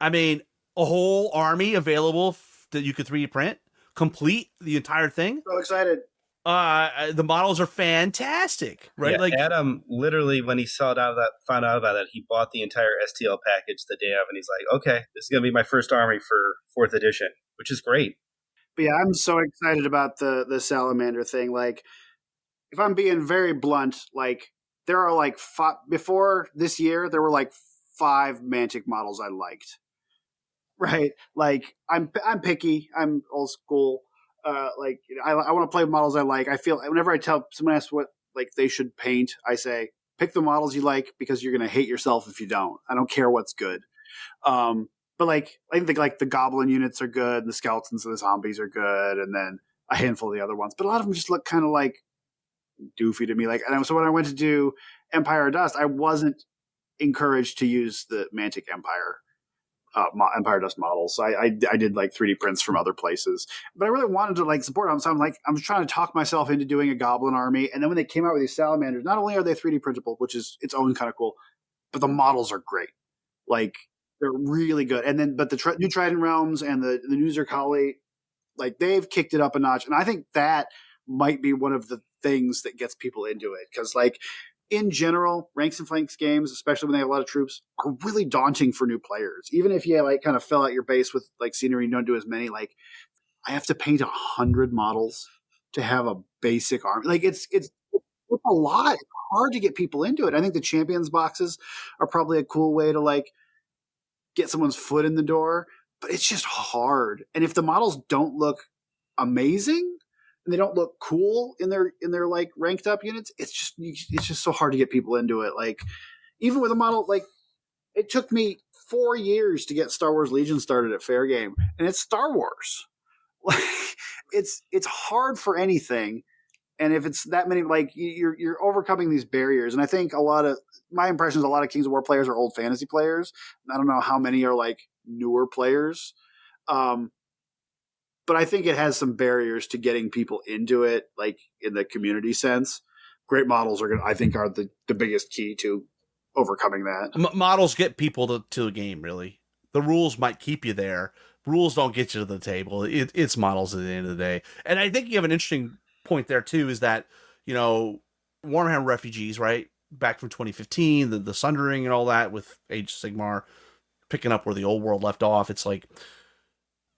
I mean, a whole army available that you could 3D print, complete the entire thing. So excited. The models are fantastic, right? Yeah, like Adam, literally, when he found out about that, he bought the entire STL package the day of, and he's like, "Okay, this is gonna be my first army for 4th edition," which is great. But yeah, I'm so excited about the salamander thing. Like, if I'm being very blunt, like there are like before this year, there were like 5 Mantic models I liked. Right? Like, I'm picky. I'm old school. Like, I want to play models I like. I feel whenever I tell someone asks what like they should paint, I say pick the models you like because you're gonna hate yourself if you don't. I don't care what's good. But like I think like the goblin units are good, and the skeletons and the zombies are good, and then a handful of the other ones. But a lot of them just look kind of like doofy to me. Like, and so when I went to do Empire of Dust, I wasn't encouraged to use the Mantic Empire. Empire Dust models. So I did like 3D prints from other places, but I really wanted to like support them. So I'm trying to talk myself into doing a goblin army. And then when they came out with these salamanders, not only are they 3D printable, which is its own kind of cool, but the models are great. Like, they're really good. And then, but the new Trident Realms and the new Zerkali, like, they've kicked it up a notch. And I think that might be one of the things that gets people into it. Cause like, in general, ranks and flanks games, especially when they have a lot of troops, are really daunting for new players. Even if you like kind of fill out your base with like scenery and don't do as many, like I have to paint 100 models to have a basic army. Like it's a lot. It's hard to get people into it. I think the champions boxes are probably a cool way to like get someone's foot in the door, but it's just hard. And if the models don't look amazing, and they don't look cool in their like ranked up units, it's just so hard to get people into it. Like, even with a model, like, it took me 4 years to get Star Wars Legion started at Fair Game, and it's Star Wars. Like, it's hard for anything, and if it's that many, like, you're overcoming these barriers. And I think my impression is a lot of Kings of War players are old fantasy players. I don't know how many are like newer players. But I think it has some barriers to getting people into it, like in the community sense. Great models are the biggest key to overcoming that. Models get people to the game, really. The rules might keep you there. Rules don't get you to the table. It's models at the end of the day. And I think you have an interesting point there, too, is that, Warhammer Refugees, right? Back from 2015, the Sundering and all that with Age of Sigmar, picking up where the old world left off. It's like,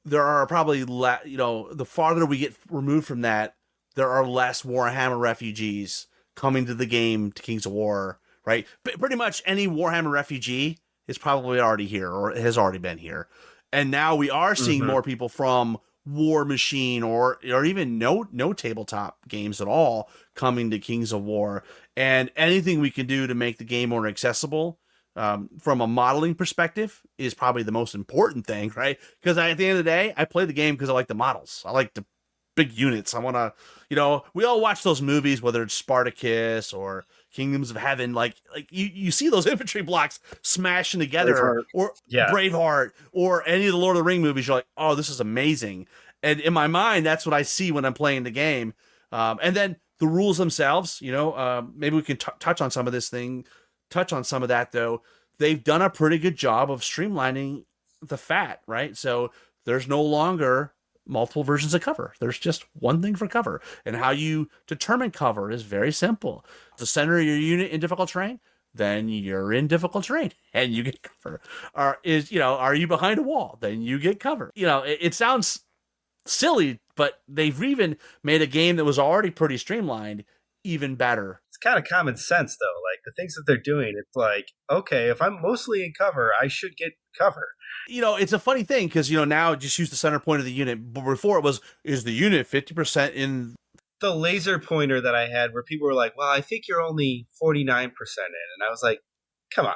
there are probably, the farther we get removed from that, there are less Warhammer refugees coming to the game to Kings of War, right? But pretty much any Warhammer refugee is probably already here or has already been here. And now we are seeing more people from War Machine or even no tabletop games at all coming to Kings of War. And anything we can do to make the game more accessible from a modeling perspective is probably the most important thing, right? Because at the end of the day, I play the game because I like the models. I like the big units. I want to, we all watch those movies, whether it's Spartacus or Kingdoms of Heaven. Like you see those infantry blocks smashing together, Braveheart. or Braveheart, or any of the Lord of the Ring movies. You're like, oh, this is amazing. And in my mind, that's what I see when I'm playing the game. And then the rules themselves, maybe we can touch on some of that, though. They've done a pretty good job of streamlining the fat, right? So there's no longer multiple versions of cover. There's just one thing for cover. And how you determine cover is very simple. The center of your unit in difficult terrain, then you're in difficult terrain and you get cover. Are you behind a wall? Then you get cover. It sounds silly, but they've even made a game that was already pretty streamlined even better. It's kind of common sense, though. Like, the things that they're doing, it's like, okay, if I'm mostly in cover, I should get cover. It's a funny thing because, now just use the center point of the unit. But before it was, is the unit 50% in? The laser pointer that I had where people were like, well, I think you're only 49% in. And I was like, come on.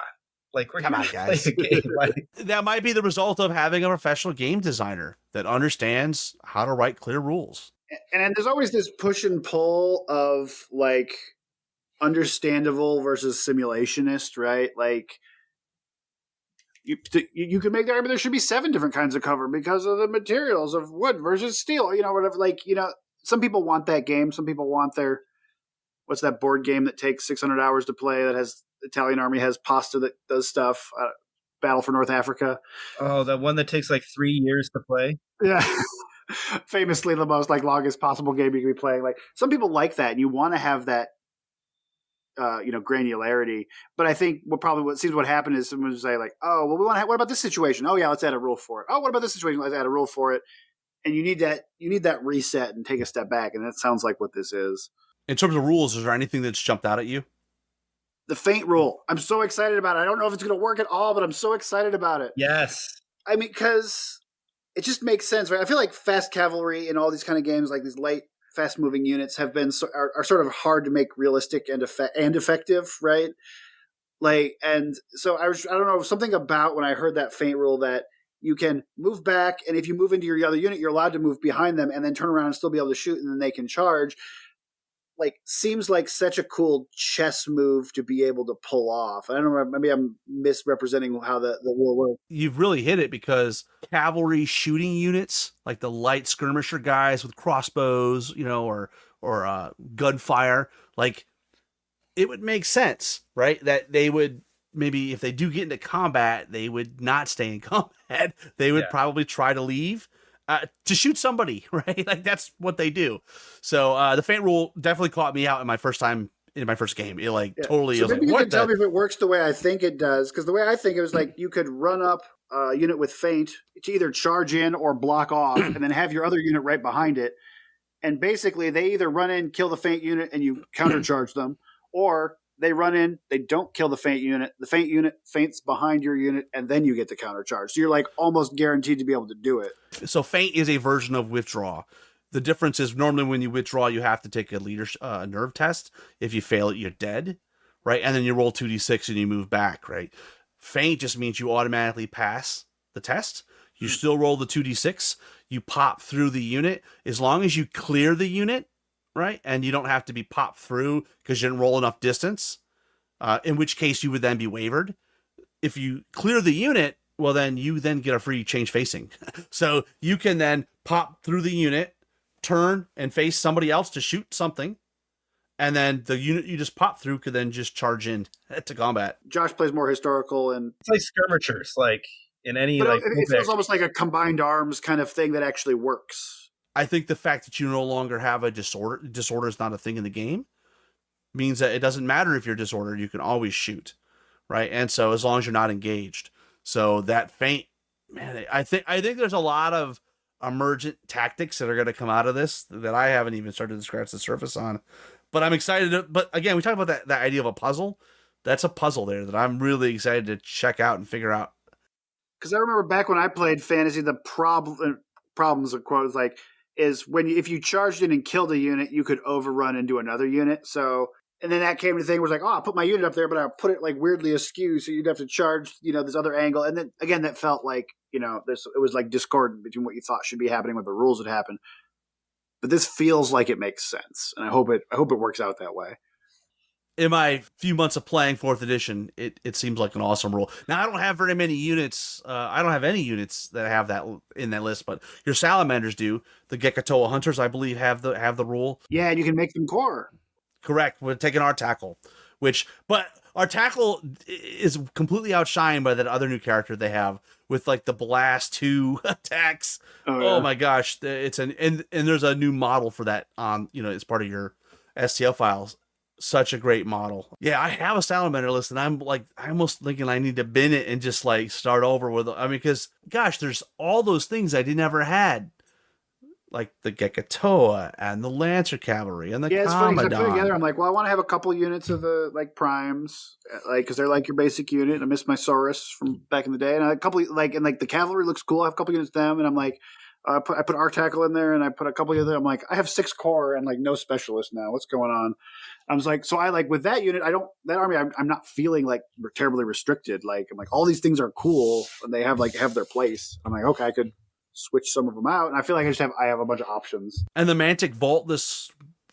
Like, we're going to play a game. Like, that might be the result of having a professional game designer that understands how to write clear rules. And there's always this push and pull of like understandable versus simulationist, right? Like you could make the argument there should be 7 different kinds of cover because of the materials of wood versus steel, whatever. Like, some people want that game. Some people want what's that board game that takes 600 hours to play that has Italian army has pasta that does stuff. Battle for North Africa. Oh, that one that takes like 3 years to play. Yeah. Famously the most longest possible game you can be playing. Like, some people like that, and you want to have that granularity. But I think what happened is someone would say like, oh, well, what about this situation? Oh yeah, let's add a rule for it. Oh, what about this situation? Let's add a rule for it. And you need that reset and take a step back. And that sounds like what this is. In terms of rules, is there anything that's jumped out at you? The feint rule. I'm so excited about it. I don't know if it's going to work at all, but I'm so excited about it. Yes. I mean, because it just makes sense, right? I feel like fast cavalry in all these kind of games, like these light, fast-moving units, have been are sort of hard to make realistic and effective, right? Like, and so I don't know, something about when I heard that feint rule that you can move back, and if you move into your other unit, you're allowed to move behind them and then turn around and still be able to shoot, and then they can charge. Like, seems like such a cool chess move to be able to pull off. I don't know, maybe I'm misrepresenting how the rule works. You've really hit it, because cavalry shooting units, like the light skirmisher guys with crossbows, or gunfire, like, it would make sense, right? That they would, maybe if they do get into combat, they would not stay in combat. They would probably try to leave. To shoot somebody, right? Like, that's what they do. So the feint rule definitely caught me out in my first game. It totally. So was maybe like, you what can tell me if it works the way I think it does. Because the way I think it was like you could run up a unit with feint to either charge in or block off, and then have your other unit right behind it. And basically, they either run in, kill the feint unit, and you countercharge them, or they run in, they don't kill the feint unit. The feint unit feints behind your unit, and then you get the countercharge. So you're like almost guaranteed to be able to do it. So feint is a version of withdraw. The difference is normally when you withdraw, you have to take a nerve test. If you fail it, you're dead, right? And then you roll 2d6 and you move back, right? Feint just means you automatically pass the test. You still roll the 2d6. You pop through the unit. As long as you clear the unit, right? And you don't have to be popped through because you didn't roll enough distance, in which case you would then be wavered. If you clear the unit, well, then you then get a free change facing. So you can then pop through the unit, turn and face somebody else to shoot something, and then the unit you just pop through could then just charge in to combat. Josh plays more historical, and it's like skirmishers, like in any it feels almost like a combined arms kind of thing that actually works. I think the fact that you no longer have a disorder is not a thing in the game, means that it doesn't matter if you're disordered, you can always shoot, right? And so as long as you're not engaged. So that feint, man, I think there's a lot of emergent tactics that are going to come out of this that I haven't even started to scratch the surface on. But I'm excited. But again, we talk about that idea of a puzzle. That's a puzzle there that I'm really excited to check out and figure out Because I remember back when I played fantasy, the problems of quotes like is when if you charged in and killed a unit, you could overrun and do another unit. So and then that came to the thing where it's like, oh, I'll put my unit up there, but I'll put it like weirdly askew, so you'd have to charge, this other angle. And then again, that felt like it was like discordant between what you thought should be happening with the rules that happen. But this feels like it makes sense, and I hope it works out that way. In my few months of playing 4th edition, it seems like an awesome rule. Now, I don't have very many units. I don't have any units that have that in that list, but your salamanders do. The Gekatoa hunters, I believe, have the rule. Yeah, and you can make them core. Correct. We're taking our tackle, but our tackle is completely outshined by that other new character they have with like the blast 2 attacks. Oh my gosh. And there's a new model for that on, as part of your STL files. Such a great model. Yeah, I have a salamander list, and I'm almost thinking I need to bin it and just like start over with. Because gosh, there's all those things I never had, like the Gekatoa and the Lancer Cavalry and the It's funny because I put it Commodon. together. I'm like, well, I want to have a couple units of the like primes, like because they're like your basic unit. I miss my Saurus from back in the day, and a couple the cavalry looks cool. I have a couple units of them, and I'm like. I put our tackle in there, and I put a couple of other. I'm like, I have 6 core and like no specialist now. What's going on? I was like, so I like with that unit, that army. I'm not feeling like we're terribly restricted. Like I'm like all these things are cool and they have their place. I'm like, okay, I could switch some of them out, and I feel like I have a bunch of options. And the Mantic Vault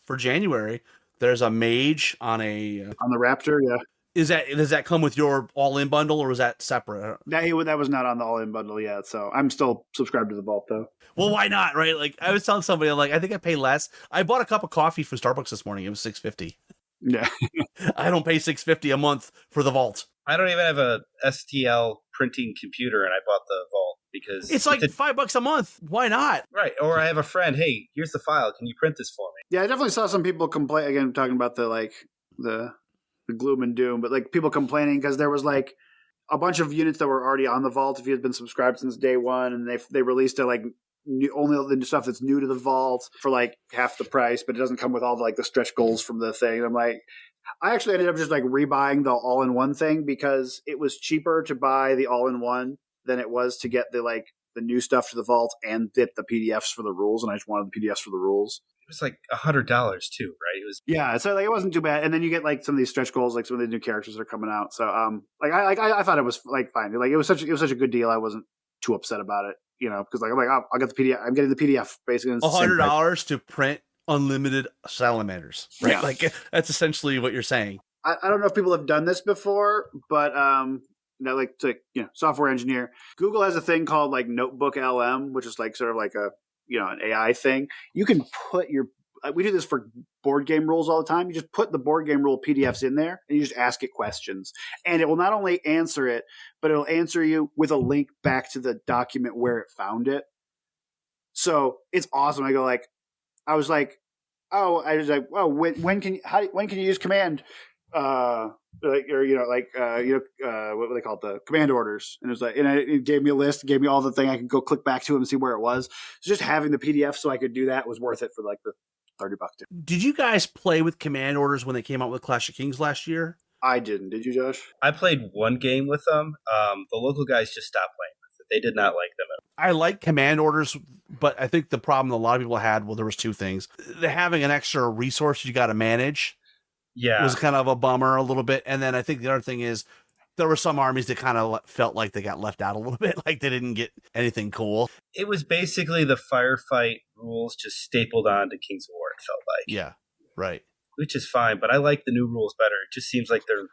for January, there's a mage on the Raptor, yeah. Does that come with your all-in bundle, or was that separate? That was not on the all-in bundle yet, so I'm still subscribed to the Vault though. Well, why not, right? Like I was telling somebody, I'm like, I think I pay less. I bought a cup of coffee from Starbucks this morning. It was $6.50. Yeah, I don't pay $6.50 a month for the Vault. I don't even have a STL printing computer, and I bought the Vault because it's like $5 a month. Why not? Right. Or I have a friend. Hey, here's the file. Can you print this for me? Yeah, I definitely saw some people complain. Again, talking about the gloom and doom, but like people complaining because there was like a bunch of units that were already on the Vault if you had been subscribed since day one, and they released it like only the stuff that's new to the Vault for like half the price, but it doesn't come with all the, like the stretch goals from the thing. And I'm like, I actually ended up just like rebuying the all-in-one thing because it was cheaper to buy the all-in-one than it was to get the new stuff to the Vault and get the PDFs for the rules, and I just wanted the PDFs for the rules. It was like $100 too, right? It was so like it wasn't too bad, and then you get like some of these stretch goals, like some of the new characters that are coming out. So I thought it was like fine, like it was such a good deal. I wasn't too upset about it, because like I'm like I'll get the PDF. I'm getting the PDF basically. $100 to print unlimited salamanders, right? Yeah. Like that's essentially what you're saying. I don't know if people have done this before, but software engineer. Google has a thing called like Notebook LM, which is like sort of like a an AI thing. You can put we do this for board game rules all the time. You just put the board game rule PDFs in there and you just ask it questions. And it will not only answer it, but it'll answer you with a link back to the document where it found it. So it's awesome. I was like, when can you use command? What do they call it? The command orders. And it was like, and it gave me a list, gave me all the thing. I could go click back to it and see where it was. So just having the PDF so I could do that was worth it for like the $30. Did you guys play with command orders when they came out with Clash of Kings last year? I didn't. Did you, Josh? I played one game with them. The local guys just stopped playing with it. They did not like them at all. I like command orders, but I think the problem a lot of people had, there was 2 things. Having an extra resource you got to manage. Yeah. Was kind of a bummer a little bit. And then I think the other thing is there were some armies that kind of felt like they got left out a little bit, like they didn't get anything cool. It was basically the firefight rules just stapled onto King's War, it felt like. Yeah, right. Which is fine, but I like the new rules better. It just seems like they're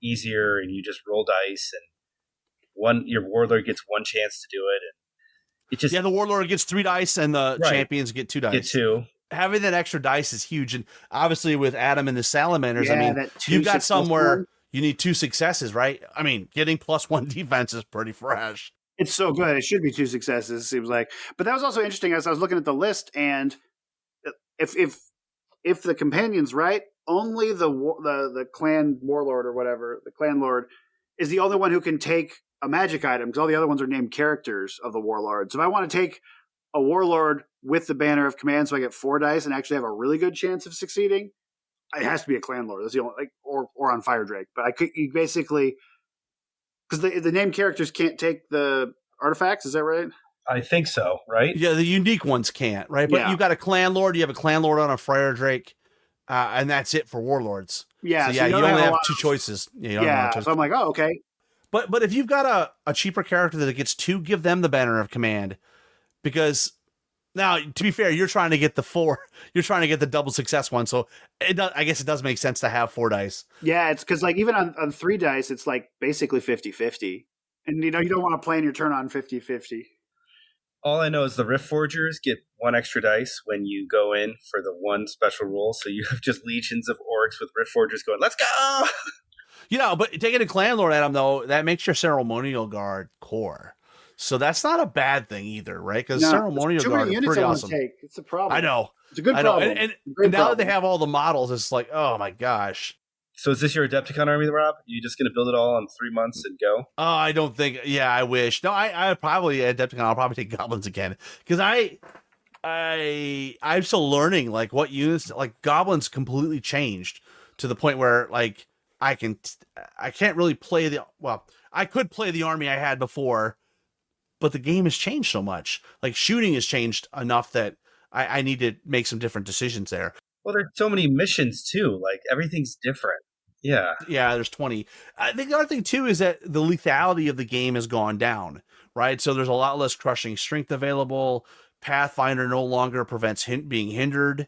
easier and you just roll dice and your warlord gets one chance to do it. And the warlord gets 3 dice and the champions get 2 dice. Get 2. Having that extra dice is huge. And obviously with Adam and the salamanders, you've got somewhere you need 2 successes, right? I mean, getting +1 defense is pretty fresh. It's so good. It should be 2 successes, it seems like. But that was also interesting as I was looking at the list, and if the companion's right, only the clan warlord or whatever, the clan lord, is the only one who can take a magic item, because all the other ones are named characters of the warlord. So if I want to take a warlord with the banner of command so I get 4 dice and actually have a really good chance of succeeding, it has to be a clan lord. That's the only, or on Fire Drake. But you basically, because the named characters can't take the artifacts. Is that right? I think so, right? Yeah, the unique ones can't, right? But you've got a clan lord. You have a clan lord on a Friar Drake, and that's it for warlords. Yeah, so you only have two choices. So I'm like, oh, okay. But if you've got a cheaper character that gets 2, give them the banner of command, because now, to be fair, you're trying to get the 4. You're trying to get the double success one. So I guess it does make sense to have 4 dice. Yeah, it's because like even on 3 dice, it's like basically 50-50. And you don't want to plan your turn on 50-50. All I know is the Rift Forgers get 1 extra dice when you go in for the 1 special rule. So you have just legions of orcs with Rift Forgers going, let's go! But taking a clan lord at them, though, that makes your ceremonial guard core. So that's not a bad thing either, right? Because ceremonial guard is pretty awesome. It's a problem. I know. It's a good problem. And now that they have all the models, it's like, oh my gosh. So is this your Adepticon army, Rob? Are you just going to build it all in 3 months and go? Oh, I don't think. Yeah, I wish. No, I probably Adepticon. I'll probably take goblins again because I'm still learning like what units. Like goblins completely changed to the point where like I can't really play I could play the army I had before, but the game has changed so much. Like shooting has changed enough that I need to make some different decisions there. Well, there's so many missions too. Like everything's different. Yeah. Yeah, there's 20. I think the other thing too is that the lethality of the game has gone down, right? So there's a lot less crushing strength available. Pathfinder no longer prevents being hindered,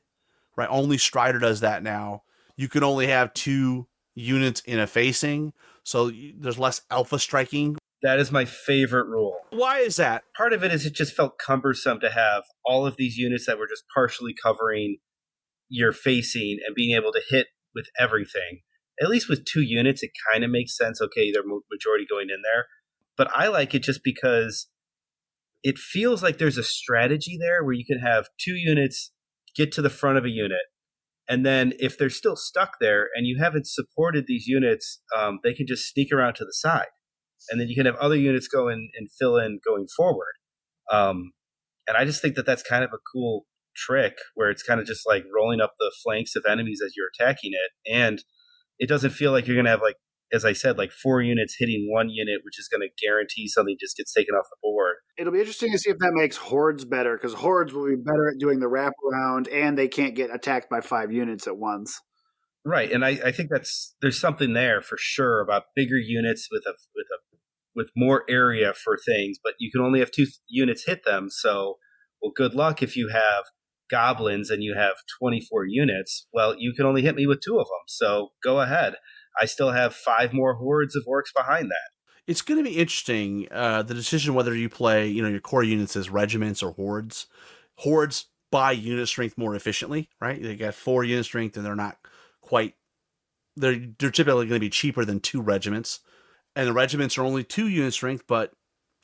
right? Only Strider does that now. You can only have 2 units in a facing, so there's less alpha striking. That is my favorite rule. Why is that? Part of it is it just felt cumbersome to have all of these units that were just partially covering your facing and being able to hit with everything. At least with 2 units, it kind of makes sense. Okay, they're majority going in there. But I like it just because it feels like there's a strategy there where you can have 2 units get to the front of a unit. And then if they're still stuck there and you haven't supported these units, they can just sneak around to the side. And then you can have other units go in and fill in going forward. And I just think that that's kind of a cool trick where it's kind of just like rolling up the flanks of enemies as you're attacking it. And it doesn't feel like you're going to have, like, as I said, like 4 units hitting 1 unit, which is going to guarantee something just gets taken off the board. It'll be interesting to see if that makes hordes better, because hordes will be better at doing the wraparound, and they can't get attacked by 5 units at once. Right, and I think there's something there for sure about bigger units with more area for things, but you can only have 2 units hit them. So, well, good luck if you have goblins and you have 24 units. Well, you can only hit me with 2 of them. So go ahead. I still have 5 more hordes of orcs behind that. It's going to be interesting, the decision whether you play, your core units as regiments or hordes. Hordes buy unit strength more efficiently, right? They got 4 unit strength and they're not quite, they're typically going to be cheaper than 2 regiments. And the regiments are only 2 unit strength, but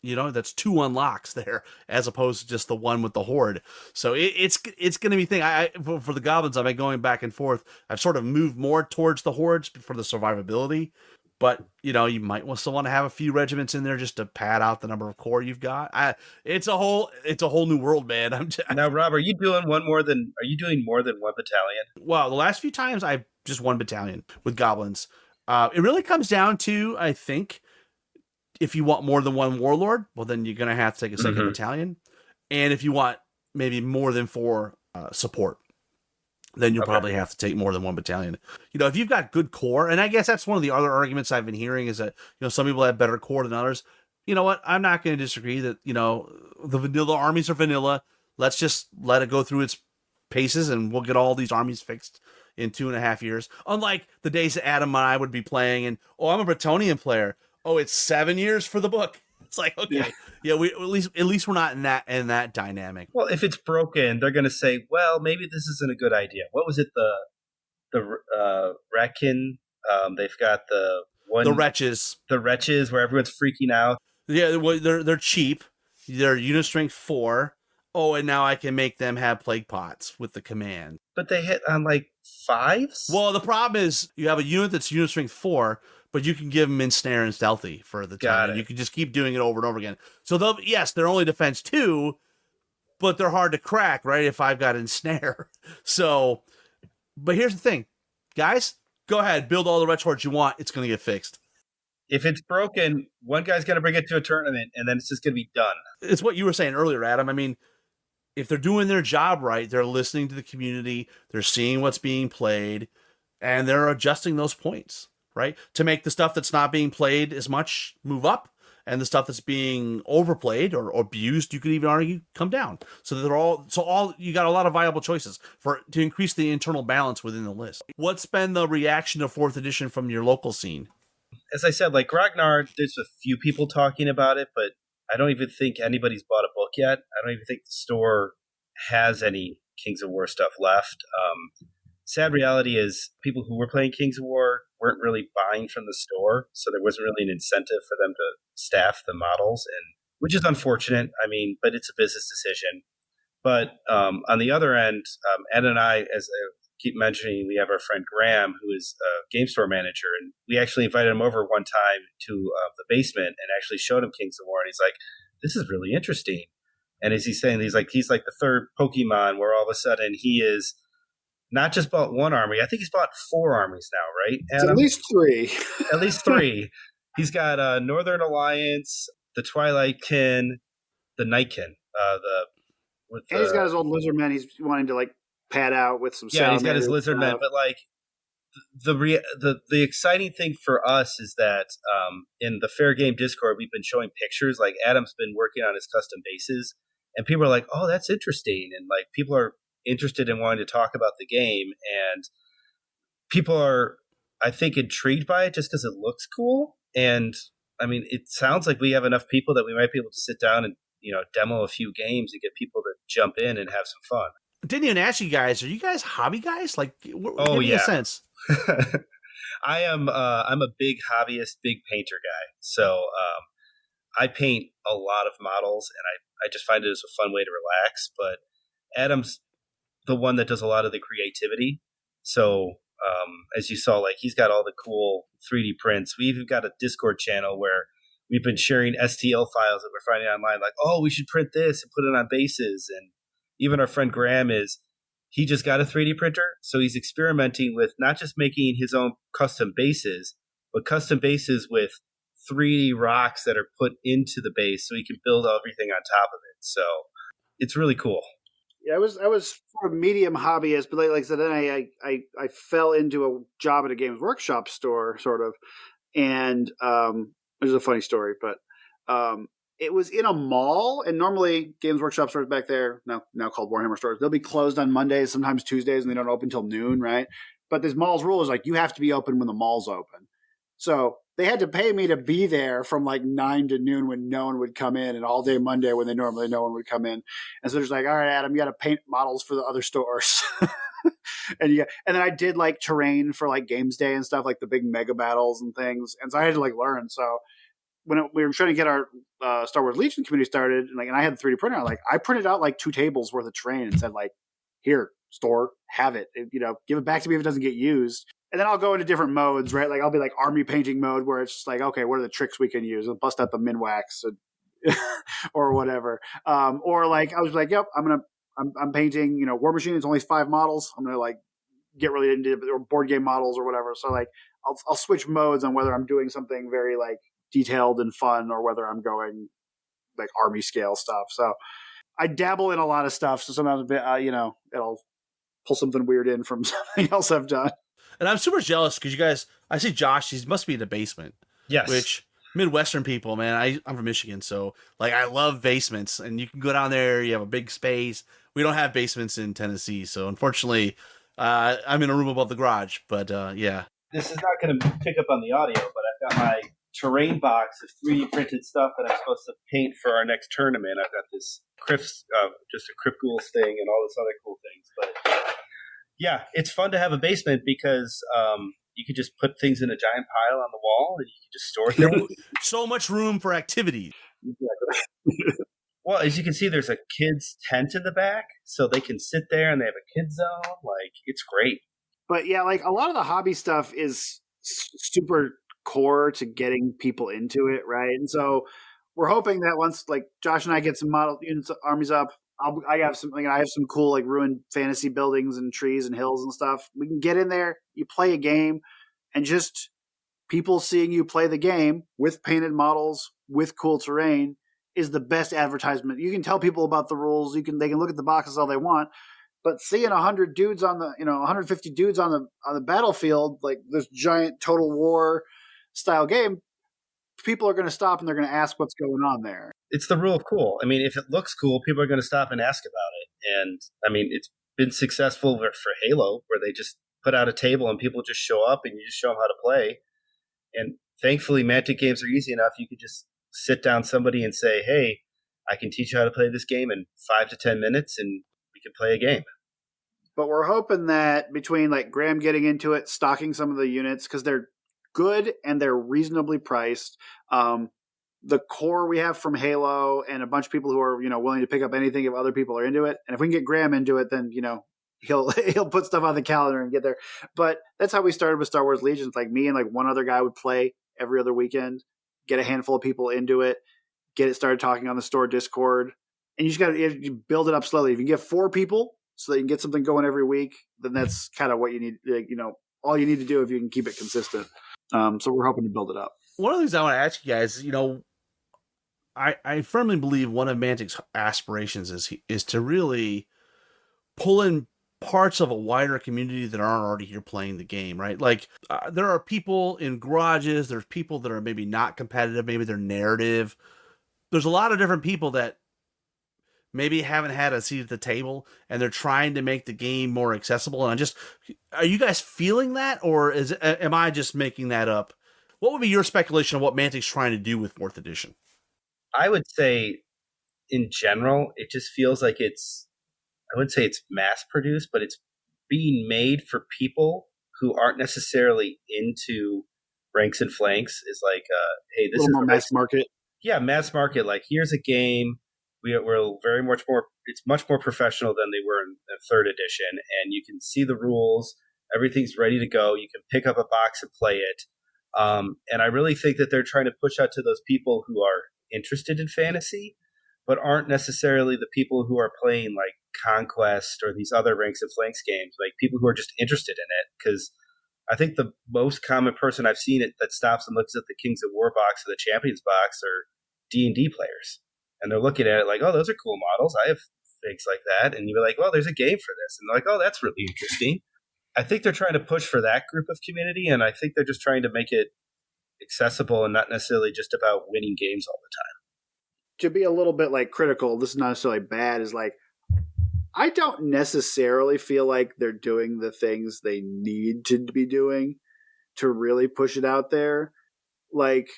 that's 2 unlocks there as opposed to just the 1 with the horde. So it's going to be thing. For the goblins, I've been going back and forth. I've sort of moved more towards the hordes for the survivability, but you might still want to have a few regiments in there just to pad out the number of core you've got. It's a whole new world, man. Now, Rob, are you doing more than 1 battalion? Well, the last few times I've just 1 battalion with goblins. It really comes down to, I think, if you want more than 1 warlord, well, then you're going to have to take a 2nd battalion. And if you want maybe more than 4 support, then you'll probably have to take more than 1 battalion. If you've got good core, and I guess that's one of the other arguments I've been hearing is that, some people have better core than others. You know what? I'm not going to disagree that, the vanilla armies are vanilla. Let's just let it go through its paces and we'll get all these armies fixed in 2.5 years. Unlike the days that Adam and I would be playing and, I'm a Bretonnian player. Oh, it's 7 years for the book. It's like, okay, we at least we're not in that dynamic. Well, if it's broken, they're going to say, well, maybe this isn't a good idea. What was it? The Rakin. They've got the wretches, where everyone's freaking out. Yeah, they're cheap. They're unit strength 4. Oh, and now I can make them have plague pots with the command. But they hit on like 5s. Well, the problem is you have a unit that's unit strength 4. But you can give them ensnare and stealthy for the time. And you can just keep doing it over and over again. So they're only defense 2, but they're hard to crack, right? If I've got ensnare. So, but here's the thing, guys, go ahead, build all the wretch hordes you want. It's going to get fixed. If it's broken, one guy's going to bring it to a tournament, and then it's just going to be done. It's what you were saying earlier, Adam. I mean, if they're doing their job right, they're listening to the community, they're seeing what's being played, and they're adjusting those points, right? To make the stuff that's not being played as much move up, and the stuff that's being overplayed or abused, you could even argue, come down. So that you got a lot of viable choices to increase the internal balance within the list. What's been the reaction to 4th edition from your local scene? As I said, like Ragnar, there's a few people talking about it, but I don't even think anybody's bought a book yet. I don't even think the store has any Kings of War stuff left. Sad reality is people who were playing Kings of War weren't really buying from the store, so there wasn't really an incentive for them to staff the models, and which is unfortunate. I mean, but it's a business decision. But on the other end, Ed and I, as I keep mentioning, we have our friend Graham, who is a game store manager, and we actually invited him over one time to the basement and actually showed him Kings of War, and he's like, "This is really interesting." And as he's saying, he's like the third Pokemon where all of a sudden he is not just bought one army. I think he's bought 4 armies now, right, Adam? At least 3. At least 3. He's got Northern Alliance, the Twilight Kin, the Nightkin, and he's got his old lizard men. He's wanting to like pad out with some. Yeah, he's got his lizard men. But like the exciting thing for us is that in the Fair Game Discord, we've been showing pictures. Like Adam's been working on his custom bases, and people are like, "Oh, that's interesting," and like people are interested in wanting to talk about the game, and people are, I think, intrigued by it just because it looks cool. And I mean, it sounds like we have enough people that we might be able to sit down and demo a few games and get people to jump in and have some fun. Didn't even ask you guys, are you guys hobby guys? Like, give me a sense. I'm a big hobbyist, big painter guy. So I paint a lot of models, and I just find it as a fun way to relax. But Adam's the one that does a lot of the creativity. So as you saw, like he's got all the cool 3D prints. We even got a Discord channel where we've been sharing STL files that we're finding online. Like, oh, we should print this and put it on bases. And even our friend Graham he just got a 3D printer. So he's experimenting with not just making his own custom bases, but custom bases with 3D rocks that are put into the base so he can build everything on top of it. So it's really cool. Yeah, I was sort of medium hobbyist, but like I said, then I fell into a job at a Games Workshop store, sort of, and there's a funny story, but it was in a mall, and normally Games Workshop stores back there, now called Warhammer stores, they'll be closed on Mondays, sometimes Tuesdays, and they don't open till noon, right? But this mall's rule is like you have to be open when the mall's open. So they had to pay me to be there from like 9 to noon when no one would come in, and all day Monday when normally no one would come in. And so there's like, all right, Adam, you got to paint models for the other stores. and then I did like terrain for like Games Day and stuff, like the big mega battles and things. And so I had to like learn. So when we were trying to get our Star Wars Legion community started, and I had the 3D printer, like I printed out like 2 tables worth of terrain and said like, here, store, have it, give it back to me if it doesn't get used. And then I'll go into different modes, right? Like I'll be like army painting mode where it's just like, okay, what are the tricks we can use? I'll bust out the Minwax or whatever. Or like I was like, yep, I'm painting, War Machine. It's only 5 models. I'm gonna like get really into it, or board game models or whatever. So like I'll switch modes on whether I'm doing something very like detailed and fun or whether I'm going like army scale stuff. So I dabble in a lot of stuff. So sometimes it'll pull something weird in from something else I've done. And I'm super jealous because you guys, I see Josh, he must be in the basement. Yes. Which Midwestern people, man, I'm from Michigan. So like, I love basements, and you can go down there. You have a big space. We don't have basements in Tennessee. So unfortunately, I'm in a room above the garage, but yeah. This is not going to pick up on the audio, but I've got my terrain box of 3D printed stuff that I'm supposed to paint for our next tournament. I've got this just a Crypt Ghouls thing and all this other cool things. But yeah, it's fun to have a basement because you could just put things in a giant pile on the wall and you can just store things. So much room for activity. Exactly. Well, as you can see, there's a kid's tent in the back, so they can sit there and they have a kid zone. Like, it's great. But yeah, like a lot of the hobby stuff is super core to getting people into it, right? And so we're hoping that once like Josh and I get some model units, armies up, I have some cool like ruined fantasy buildings and trees and hills and stuff. We can get in there, you play a game, and just people seeing you play the game with painted models, with cool terrain, is the best advertisement. You can tell people about the rules. They can look at the boxes all they want, but seeing 100 dudes 150 dudes on the battlefield, like this giant Total War style game, people are going to stop and they're going to ask what's going on there. It's the rule of cool. I mean, if it looks cool, people are going to stop and ask about it. And I mean, it's been successful for Halo, where they just put out a table and people just show up and you just show them how to play. And thankfully, Mantic games are easy enough. You could just sit down somebody and say, hey, I can teach you how to play this game in 5 to 10 minutes and we can play a game. But we're hoping that between like Graham getting into it, stocking some of the units, because they're good and they're reasonably priced. The core we have from Halo and a bunch of people who are, willing to pick up anything if other people are into it. And if we can get Graham into it, then, he'll put stuff on the calendar and get there. But that's how we started with Star Wars Legions. Like me and like one other guy would play every other weekend, get a handful of people into it, get it started talking on the store Discord. And you just got to build it up slowly. If you can get 4 people so that you can get something going every week, then that's kind of what you need, all you need to do if you can keep it consistent. So we're hoping to build it up. One of the things I want to ask you guys, I firmly believe one of Mantic's aspirations is to really pull in parts of a wider community that aren't already here playing the game, right? Like there are people in garages, there's people that are maybe not competitive, maybe they're narrative. There's a lot of different people that maybe haven't had a seat at the table and they're trying to make the game more accessible. And are you guys feeling that, or am I just making that up? What would be your speculation of what Mantic's trying to do with 4th edition? I would say, in general, it just feels like I wouldn't say it's mass produced, but it's being made for people who aren't necessarily into ranks and flanks. Is like, hey, this is more mass market. Yeah, mass market. Like, here's a game. We're very much more. It's much more professional than they were in 3rd edition, and you can see the rules. Everything's ready to go. You can pick up a box and play it. And I really think that they're trying to push out to those people who are interested in fantasy, but aren't necessarily the people who are playing like Conquest or these other ranks and flanks games, like people who are just interested in it. Because I think the most common person I've seen it that stops and looks at the Kings of War box or the Champions box are D&D players. And they're looking at it like, oh, those are cool models. I have things like that. And you're like, well, there's a game for this. And they're like, oh, that's really interesting. I think they're trying to push for that group of community. And I think they're just trying to make it accessible and not necessarily just about winning games all the time. To be a little bit like critical, this is not necessarily bad, is like, I don't necessarily feel like they're doing the things they need to be doing to really push it out there. Like,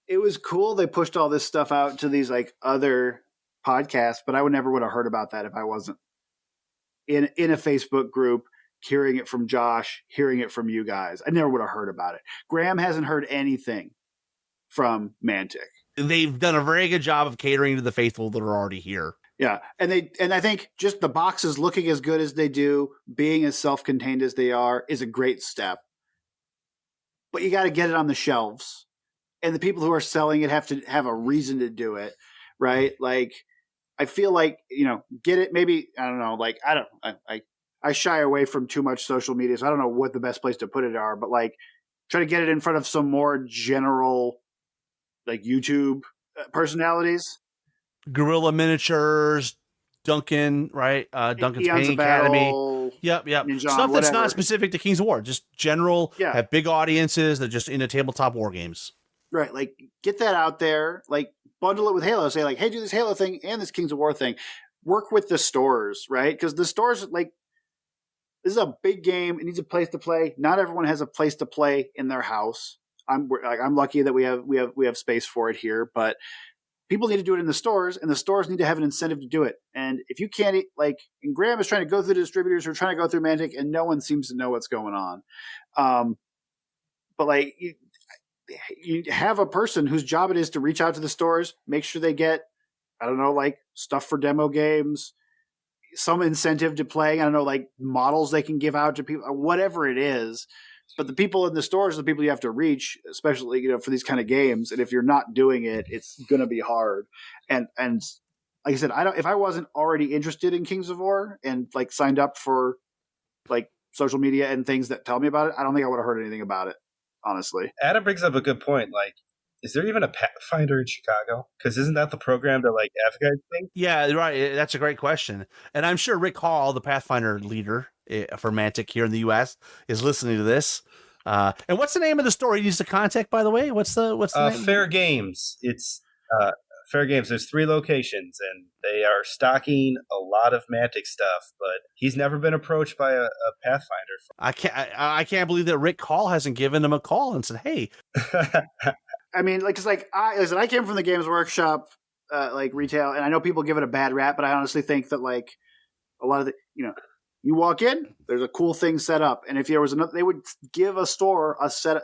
it was cool they pushed all this stuff out to these like other podcasts, but I never would have heard about that if I wasn't in a Facebook group, hearing it from Josh, hearing it from you guys. I never would have heard about it. Graham hasn't heard anything from Mantic. They've done a very good job of catering to the faithful that are already here. Yeah, and I think just the boxes looking as good as they do, being as self-contained as they are, is a great step. But you got to get it on the shelves, and the people who are selling it have to have a reason to do it, right? Like, I feel like, get it. Maybe, I don't know. Like, I shy away from too much social media, so I don't know what the best place to put it are. But like, try to get it in front of some more general, like YouTube personalities. Guerrilla Miniatures, Duncan, right? Duncan's Eons Painting of Battle, Academy. Yep. Ninja, Stuff that's whatever. not specific to Kings of War, just general, Yeah. have big audiences that just into tabletop war games. Right. Like, get that out there. Like, bundle it with Halo. Say like, hey, do this Halo thing and this Kings of War thing. Work with the stores, right? Because the stores, like, this is a big game. It needs a place to play. Not everyone has a place to play in their house. I'm lucky that we have space for it here, but people need to do it in the stores, and the stores need to have an incentive to do it. And if you can't, like, and Graham is trying to go through the distributors who are trying to go through Mantic, and no one seems to know what's going on. But like, you have a person whose job it is to reach out to the stores, make sure they get, I don't know, like stuff for demo games, some incentive to playing, I don't know, like models they can give out to people, whatever it is. But the people in the stores are the people you have to reach, especially, for these kind of games. And if you're not doing it, it's going to be hard. And like I said, if I wasn't already interested in Kings of War and like signed up for like social media and things that tell me about it, I don't think I would have heard anything about it. honestly. Adam brings up a good point. Like, is there even a Pathfinder in Chicago? Because isn't that the program that like Afghan thing? Yeah, right. That's a great question. And I'm sure Rick Hall, the Pathfinder leader for Mantic here in the U.S., is listening to this. And what's the name of the store he needs to contact, by the way? What's the name? Fair Games. It's Fair Games. There's 3 locations, and they are stocking a lot of Mantic stuff. But he's never been approached by a Pathfinder. I can't believe that Rick Hall hasn't given him a call and said, "Hey." I mean, like, cause like I came from the Games Workshop, like retail, and I know people give it a bad rap, but I honestly think that like a lot of the, you walk in, there's a cool thing set up, and if there was another, they would give a store a setup.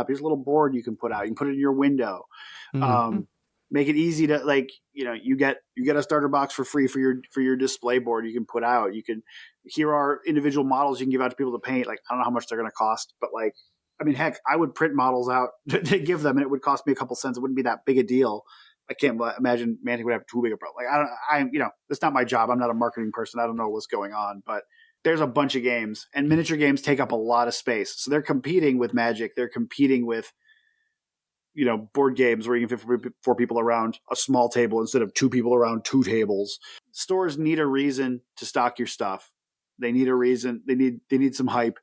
Here's a little board you can put out. You can put it in your window. Mm-hmm. Make it easy to you get a starter box for free for your display board. You can put out. Here are individual models you can give out to people to paint. Like, I don't know how much they're going to cost, but like. I mean, heck, I would print models out to give them, and it would cost me a couple cents. It wouldn't be that big a deal. I can't imagine Mantic would have too big a problem. Like, that's not my job. I'm not a marketing person. I don't know what's going on, but there's a bunch of games, and miniature games take up a lot of space. So they're competing with Magic. They're competing with, board games where you can fit 4 people around a small table instead of 2 people around 2 tables. Stores need a reason to stock your stuff. They need a reason. They need some hype.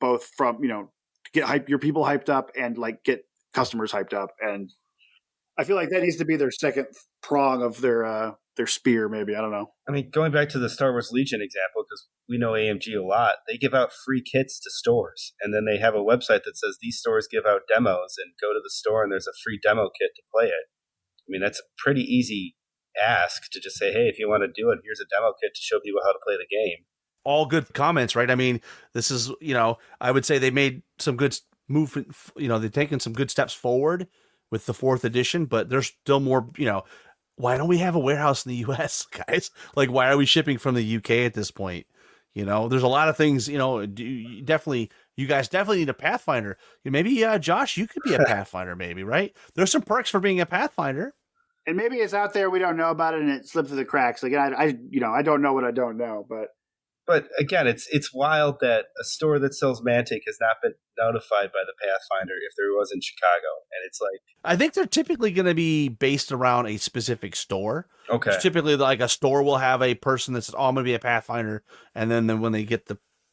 Both from, to get your people hyped up and like get customers hyped up. And I feel like that needs to be their second prong of their spear, maybe. I don't know. I mean, going back to the Star Wars Legion example, because we know AMG a lot, they give out free kits to stores. And then they have a website that says these stores give out demos, and go to the store and there's a free demo kit to play it. I mean, that's a pretty easy ask to just say, hey, if you want to do it, here's a demo kit to show people how to play the game. All good comments, right? I mean, this is, I would say they made some good movement, they've taken some good steps forward with the 4th edition, but there's still more, why don't we have a warehouse in the US, guys? Like, why are we shipping from the UK at this point? There's a lot of things, you guys definitely need a Pathfinder. Maybe, Josh, you could be a Pathfinder, maybe, right? There's some perks for being a Pathfinder. And maybe it's out there, we don't know about it, and it slipped through the cracks. Like, I don't know what I don't know, but. But again, it's wild that a store that sells Mantic has not been notified by the Pathfinder if there was in Chicago. And it's like, I think they're typically going to be based around a specific store. Okay. So typically, like, a store will have a person that says, "Oh, I'm going to be a Pathfinder," and then when they get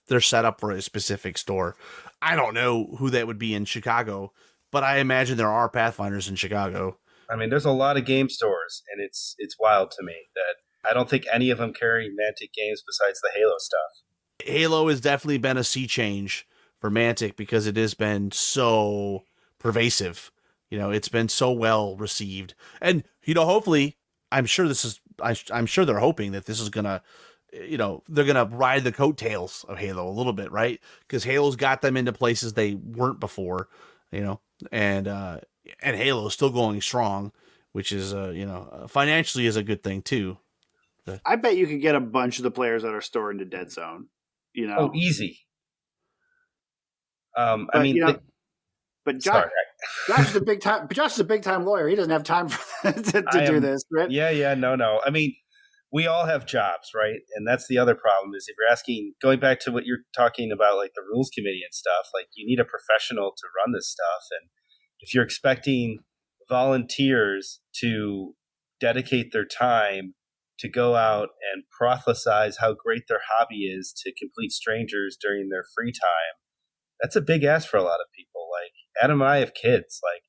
they're set up for a specific store. I don't know who that would be in Chicago, but I imagine there are Pathfinders in Chicago. I mean, there's a lot of game stores, and it's wild to me that I don't think any of them carry Mantic games besides the Halo stuff. Halo has definitely been a sea change for Mantic because it has been so pervasive. It's been so well received. And, hopefully, I'm sure they're hoping that this is going to, they're going to ride the coattails of Halo a little bit, right? Because Halo's got them into places they weren't before, and Halo is still going strong, which is, financially is a good thing too. I bet you could get a bunch of the players that are stored into Dead Zone. Oh, easy. But Josh is a big time. Josh is a big time lawyer. He doesn't have time to do this, right? Yeah. No. I mean, we all have jobs, right? And that's the other problem is if you're asking, going back to what you're talking about, like the rules committee and stuff, like you need a professional to run this stuff. And if you're expecting volunteers to dedicate their time to go out and prophesize how great their hobby is to complete strangers during their free time, that's a big ask for a lot of people. Like, Adam and I have kids. Like,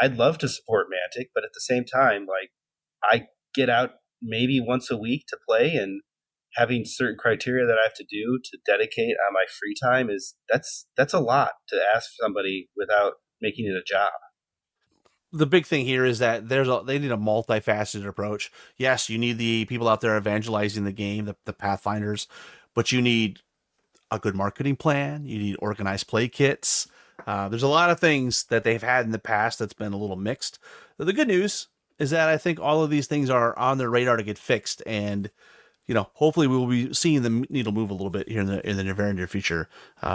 I'd love to support Mantic, but at the same time, like, I get out maybe once a week to play, and having certain criteria that I have to do to dedicate on my free time that's a lot to ask somebody without making it a job. The big thing here is that they need a multifaceted approach. Yes, you need the people out there evangelizing the game, the Pathfinders, but you need a good marketing plan. You need organized play kits. There's a lot of things that they've had in the past that's been a little mixed. The good news is that I think all of these things are on their radar to get fixed, and hopefully we will be seeing the needle move a little bit here in the very near future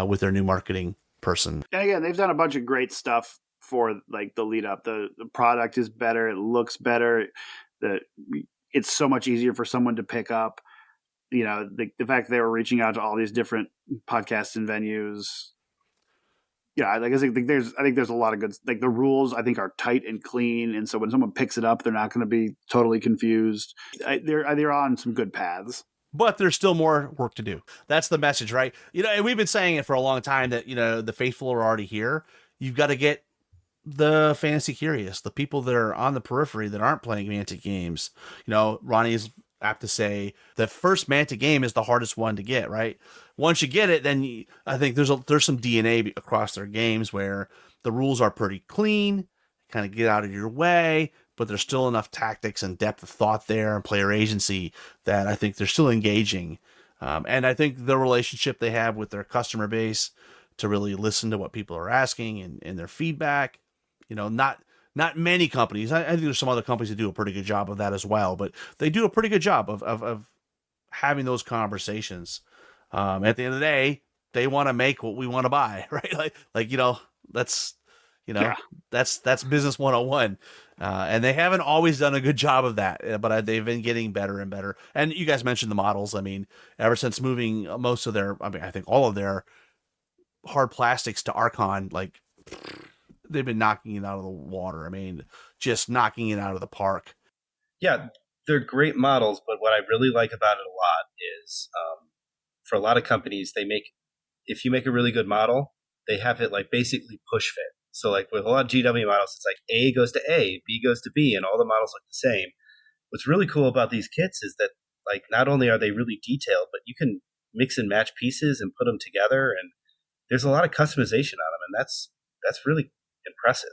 with their new marketing person. And again, they've done a bunch of great stuff for like the lead up. The product is better. It looks better. It's so much easier for someone to pick up. The fact that they were reaching out to all these different podcasts and venues. yeah, like I think there's a lot of good, like the rules I think are tight and clean, and so when someone picks it up, they're not going to be totally confused. They're on some good paths. But there's still more work to do. That's the message, right? And we've been saying it for a long time that, the faithful are already here. You've got to get the fantasy curious, the people that are on the periphery that aren't playing Mantic games. Ronnie's apt to say the first Mantic game is the hardest one to get, right? Once you get it, then I think there's some DNA across their games where the rules are pretty clean, kind of get out of your way, but there's still enough tactics and depth of thought there and player agency that I think they're still engaging. And I think the relationship they have with their customer base to really listen to what people are asking and their feedback, not many companies. I think there's some other companies that do a pretty good job of that as well, but they do a pretty good job of having those conversations. At the end of the day, they want to make what we want to buy, right? That's business 101. And they haven't always done a good job of that, but they've been getting better and better. And you guys mentioned the models. I mean, ever since moving most of I think all of their hard plastics to Archon, like they've been knocking it out of the water. I mean, just knocking it out of the park. Yeah, they're great models, but what I really like about it a lot is for a lot of companies, if you make a really good model, they have it like basically push fit. So like with a lot of GW models, it's like A goes to A, B goes to B, and all the models look the same. What's really cool about these kits is that like not only are they really detailed, but you can mix and match pieces and put them together, and there's a lot of customization on them, and that's really impressive.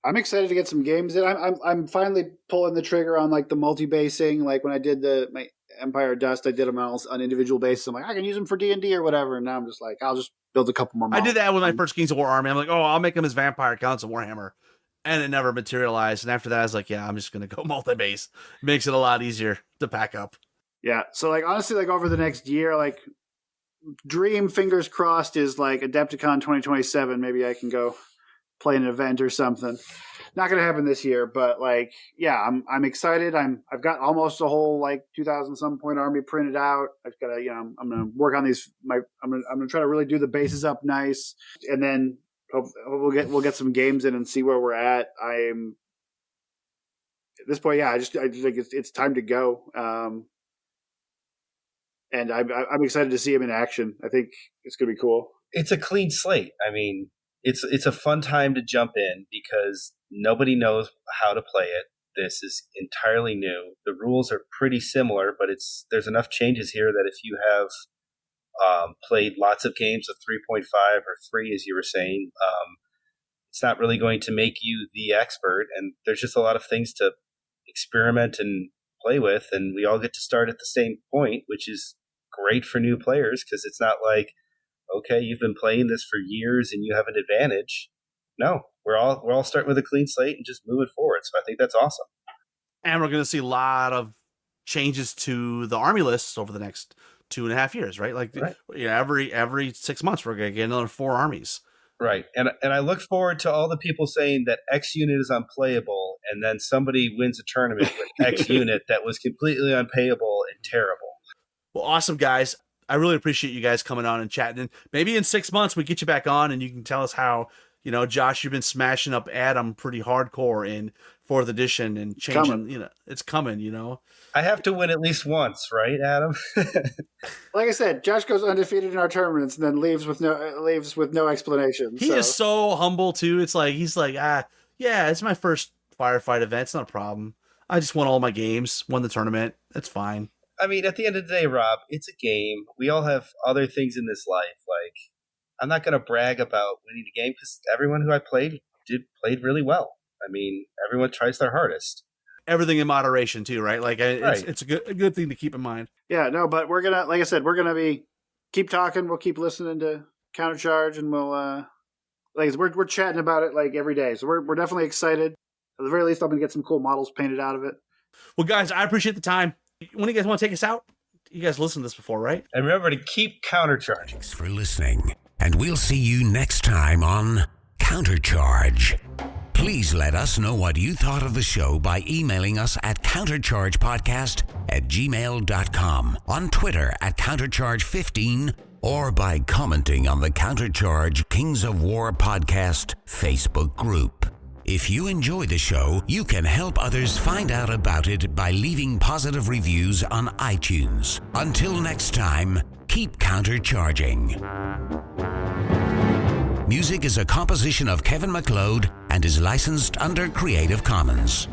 I'm excited to get some games in. I'm finally pulling the trigger on like the multi-basing. Like when I did my Empire Dust, I did them all on individual basis. I'm like, I can use them for D&D or whatever. And now I'm just like, I'll just build a couple more models. I did that with my first Kings of War army. I'm like, I'll make them as vampire counts of Warhammer. And it never materialized. And after that, I was like, yeah, I'm just going to go multi-base. Makes it a lot easier to pack up. Yeah. So like, honestly, like over the next year, like dream, fingers crossed, is like Adepticon 2027. Maybe I can go play an event or something. Not going to happen this year, but like, yeah, I'm excited. I've got almost a whole like 2,000 some point army printed out. I've got to, I'm going to work on these. I'm going to try to really do the bases up nice, and then we'll get some games in and see where we're at. I'm at this point, yeah. I just think it's time to go. And I'm excited to see him in action. I think it's going to be cool. It's a clean slate. I mean, it's a fun time to jump in because nobody knows how to play it. This is entirely new. The rules are pretty similar, but there's enough changes here that if you have played lots of games of 3.5 or 3, as you were saying, it's not really going to make you the expert. And there's just a lot of things to experiment and play with. And we all get to start at the same point, which is great for new players because it's not like, okay, you've been playing this for years and you have an advantage. No, we're all starting with a clean slate and just moving forward. So I think that's awesome. And we're going to see a lot of changes to the army lists over the next 2.5 years, right? Like right. Every 6 months, we're going to get another 4 armies. Right. And I look forward to all the people saying that X unit is unplayable, and then somebody wins a tournament with X unit that was completely unplayable and terrible. Well, awesome, guys. I really appreciate you guys coming on and chatting. And maybe in 6 months we get you back on and you can tell us how, Josh, you've been smashing up Adam pretty hardcore in 4th edition and changing, it's coming, I have to win at least once, right, Adam? Like I said, Josh goes undefeated in our tournaments and then leaves with no explanation. He is so humble too. It's like he's like, yeah, it's my first firefight event. It's not a problem. I just won all my games, won the tournament. That's fine. I mean, at the end of the day, Rob, it's a game. We all have other things in this life. Like, I'm not going to brag about winning the game because everyone who I played played really well. I mean, everyone tries their hardest. Everything in moderation too, right? Like, right. It's a good thing to keep in mind. Yeah, no, but we're gonna, like I said, we're gonna keep talking. We'll keep listening to Countercharge, and we're chatting about it like every day. So we're definitely excited. At the very least, I'm gonna get some cool models painted out of it. Well, guys, I appreciate the time. When do you guys want to take us out? You guys listened to this before, right? And remember to keep countercharging. Thanks for listening, and we'll see you next time on Countercharge. Please let us know what you thought of the show by emailing us at counterchargepodcast@gmail.com, on Twitter @countercharge15, or by commenting on the Countercharge Kings of War podcast Facebook group. If you enjoy the show, you can help others find out about it by leaving positive reviews on iTunes. Until next time, keep countercharging. Music is a composition of Kevin MacLeod and is licensed under Creative Commons.